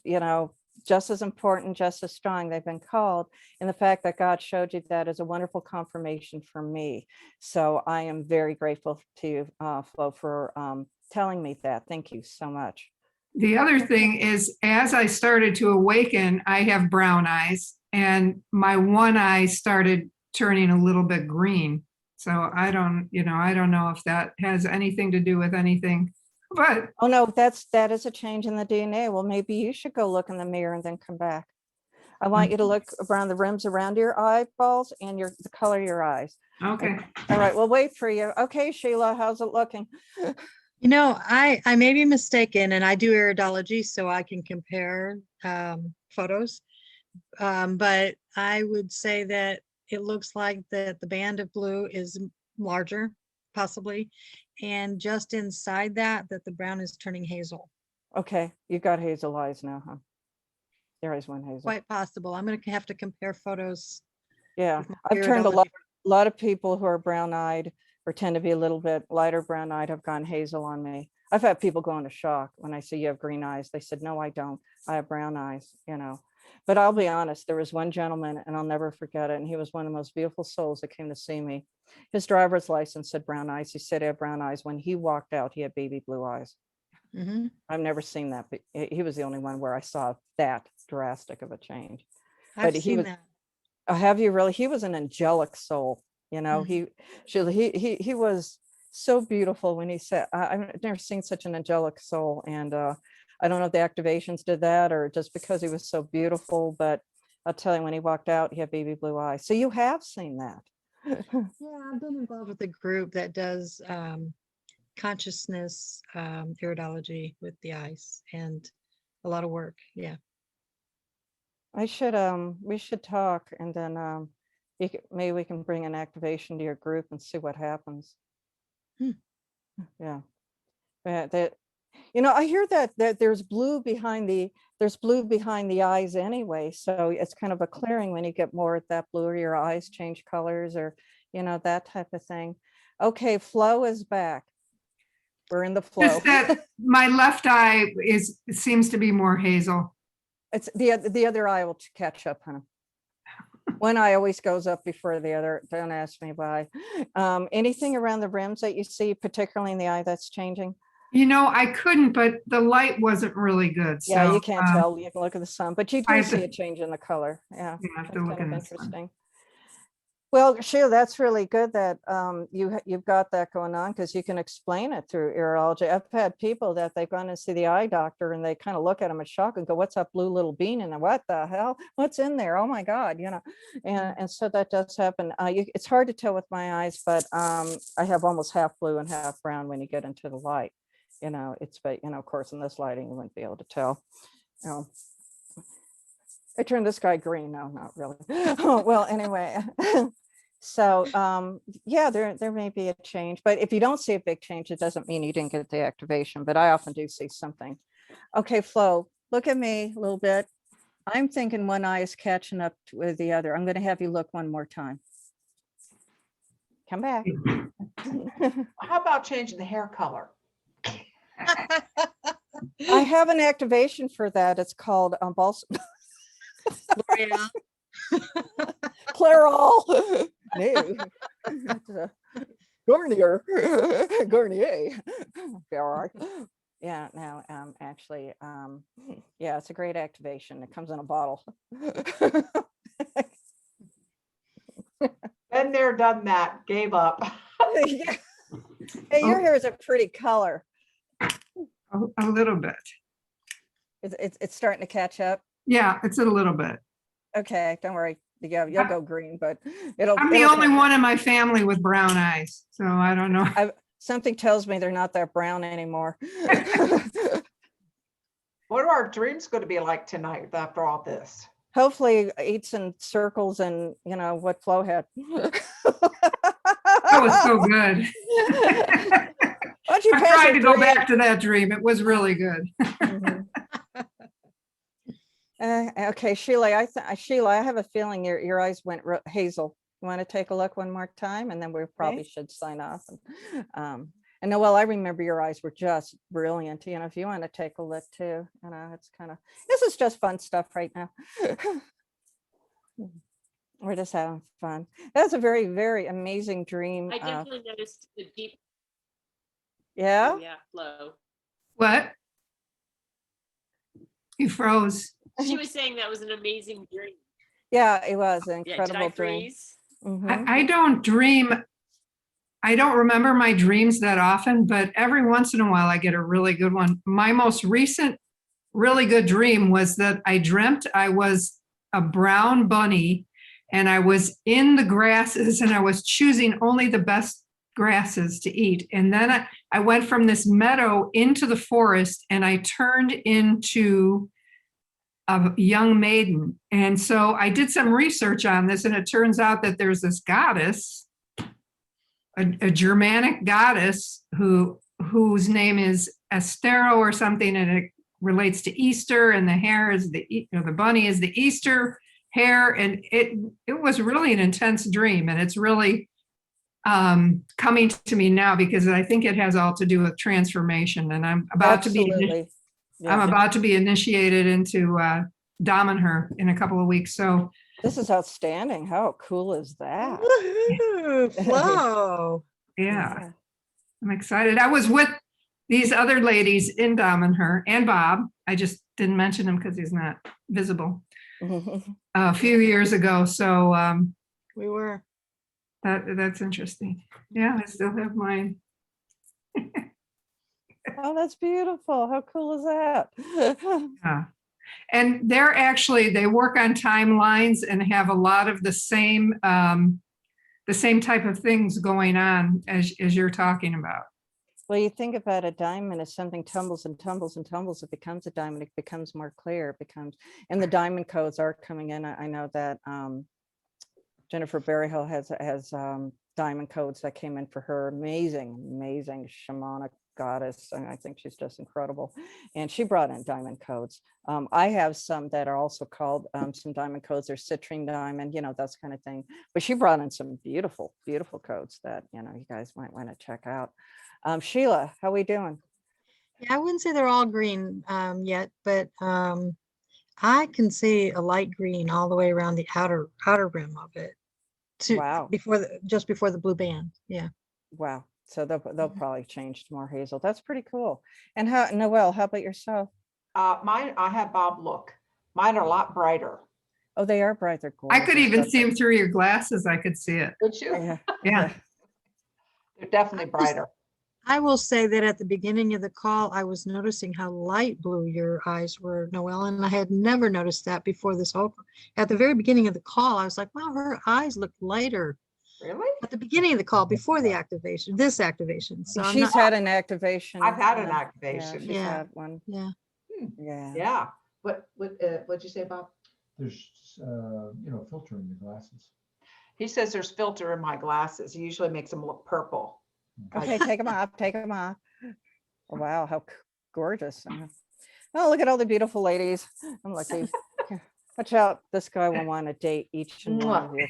just as important, just as strong. They've been called. And the fact that God showed you that is a wonderful confirmation for me. So I am very grateful to you, Flo, for telling me that. Thank you so much. The other thing is, as I started to awaken, I have brown eyes, and my one eye started turning a little bit green. So I don't know if that has anything to do with anything, but Oh no, that is a change in the DNA. Well, maybe you should go look in the mirror and then come back. I want you to look around the rims around your eyeballs and the color of your eyes. okay. All right, we'll wait for you. Okay, Sheila, how's it looking? I may be mistaken, and I do iridology, so I can compare photos. But I would say that it looks like that the band of blue is larger, possibly, and just inside that the brown is turning hazel. Okay, you got hazel eyes now, huh? There is one hazel. Quite possible. I'm going to have to compare photos. Yeah, with my I've turned a iridology. lot of people who are brown-eyed or tend to be a little bit lighter brown-eyed have gone hazel on me. I've had people go into shock when I say you have green eyes. They said, no, I don't. I have brown eyes, But I'll be honest, there was one gentleman, and I'll never forget it, and he was one of the most beautiful souls that came to see me. His driver's license said brown eyes. He said he had brown eyes. When he walked out, he had baby blue eyes. Mhm. I've never seen that, but he was the only one where I saw that drastic of a change. I've But seen that. have you really? He was an angelic soul. He was so beautiful when he said, I've never seen such an angelic soul. And I don't know if the activations did that or just because he was so beautiful, but I'll tell you, when he walked out, he had baby blue eyes. So you have seen that. Yeah, I've been involved with a group that does consciousness iridology with the eyes, and a lot of work. Yeah. we should talk, and then maybe we can bring an activation to your group and see what happens. Yeah. I hear that there's blue behind the eyes anyway. So it's kind of a clearing when you get more at that blue, or your eyes change colors, or, that type of thing. Okay, flow is back. We're in the flow. Just that my left eye seems to be more hazel. It's the other eye will catch up, honey. One eye always goes up before the other. Don't ask me why. Anything around the rims that you see, particularly in the eye, that's changing? I couldn't, but the light wasn't really good. So, Yeah, you can't tell. You can look at the sun, but you I do have see to- a change in the color. Yeah, You have that's to look kind in of the sun. interesting. Well, Sheila, that's really good that you've got that going on, because you can explain it through iridology. I've had people that they've gone to see the eye doctor and they kind of look at them in shock and go, "What's that blue little bean in there? What the hell? What's in there? Oh my God!" And so that does happen. It's hard to tell with my eyes, but I have almost half blue and half brown when you get into the light. But of course, in this lighting, you wouldn't be able to tell. I turned this guy green. No, not really. Well, anyway. So yeah, there may be a change, but if you don't see a big change, it doesn't mean you didn't get the activation, but I often do see something. Okay, Flo, look at me a little bit. I'm thinking one eye is catching up with the other. I'm going to have you look one more time. Come back. How about changing the hair color? I have an activation for that. It's called balsam. Clairol. No. Garnier, Garnier. All right. Yeah, no, actually, yeah, it's a great activation. It comes in a bottle. Been there, done that, gave up. Yeah. Hey, your hair is a pretty color. A little bit. It's starting to catch up. Yeah, it's a little bit. Okay, don't worry. Yeah, you'll go green, but it'll. I'm the it'll only catch up. one in my family with brown eyes, so I don't know. Something tells me they're not that brown anymore. What are our dreams going to be like tonight after all this? Hopefully eats in circles and what Flo had. That was so good. Why don't you I pass tried your to go dream? back to that dream. It was really good. Mhm. Okay, Sheila, Sheila, I have a feeling your eyes went hazel. You want to take a look one more time, and then we probably should sign off. And Noel, I remember your eyes were just brilliant. If you want to take a look too, it's this is just fun stuff right now. We're just having fun. That's a very, very amazing dream. I definitely noticed the deep. Yeah. Oh, yeah, flow. What? You froze. She was saying that was an amazing dream. Yeah, it was an Yeah, incredible did I dream. freeze? Mhm. I don't dream. I don't remember my dreams that often, but every once in a while I get a really good one. My most recent really good dream was that I dreamt I was a brown bunny and I was in the grasses and I was choosing only the best grasses to eat. And then I went from this meadow into the forest and I turned into a young maiden. And so I did some research on this, and it turns out that there's this goddess, a Germanic goddess whose name is Estero or something, and it relates to Easter, and the hare is the bunny is the Easter hare, and it was really an intense dream, and it's really coming to me now because I think it has all to do with transformation, and I'm about to be initiated into Damanhur in a couple of weeks. So this is outstanding. How cool is that? Woohoo, Flo. Yeah, I'm excited. I was with these other ladies in Damanhur and Bob. I just didn't mention him because he's not visible. A few years ago. So We were. that's interesting. Yeah, I still have mine. Oh, that's beautiful. How cool is that? Yeah. And they work on timelines and have a lot of the same type of things going on as you're talking about. Well, you think about a diamond as something tumbles and tumbles and tumbles. It becomes a diamond. It becomes more clear. And the diamond codes are coming in. I know that Jennifer Berryhill has diamond codes that came in for her. Amazing shamanic goddess. And I think she's just incredible. And she brought in diamond codes. I have some that are also called some diamond codes. They're citrine diamond, that kind of thing. But she brought in some beautiful, beautiful codes that, you guys might want to check out. Sheila, how are we doing? Yeah, I wouldn't say they're all green yet, but I can see a light green all the way around the outer rim of it. Wow. Just before the blue band. Yeah. Wow. So they'll probably change to more hazel. That's pretty cool. And Noel, how about yourself? Mine, I have Bob look. Mine are a lot brighter. Oh, they are bright. They're I could gorgeous. even see them through your glasses. I could see it. Would you? Yeah. Yeah. They're definitely brighter. I will say that at the beginning of the call, I was noticing how light blue your eyes were, Noel, and I had never noticed that before this whole. At the very beginning of the call, I was like, wow, her eyes look lighter. Really? At the beginning of the call, before the activation, this activation. So She's had an activation. I've had an Yeah, activation. she's Yeah. had one. Yeah. Yeah. Yeah. What'd you say, Bob? There's, filter in your glasses. He says there's filter in my glasses. He usually makes them look purple. Okay, take them off. Take them off. Oh, wow, how gorgeous. Oh, look at all the beautiful ladies. I'm lucky. Watch out. This guy will want to date each and one of you.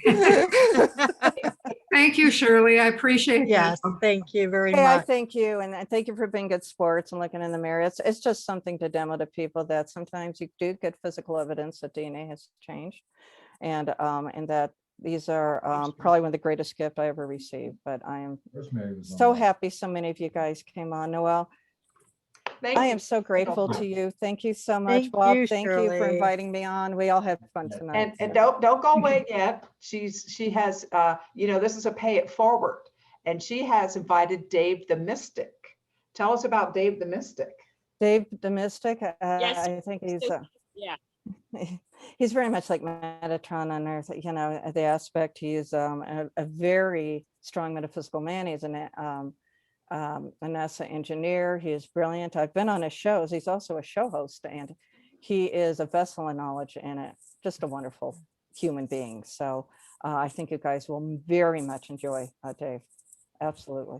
Thank you, Shirley. I appreciate Yes, that. thank you very Hey, I much. thank you. And I thank you for being good sports and looking in the mirror. It's just something to demo to people that sometimes you do get physical evidence that DNA has changed and that These are probably one of the greatest gifts I ever received, but I am Rosemary was so on that. happy so many of you guys came on. Noel, Thank I you. am so grateful to you. Thank you so much, Thank Bob. you, Thank you for Shirley. inviting me on. We all had fun Yeah. tonight. And so. don't go away yet. She has, this is a pay it forward. And she has invited Dave the Mystic. Tell us about Dave the Mystic. Dave the Mystic, Yes. I think he's So, yeah. he's very much like Metatron on Earth. You know, the aspect he's a very strong metaphysical man. He's a NASA engineer. He is brilliant. I've been on his shows. He's also a show host, and he is a vessel of knowledge and just a wonderful human being. So I think you guys will very much enjoy Dave. Absolutely.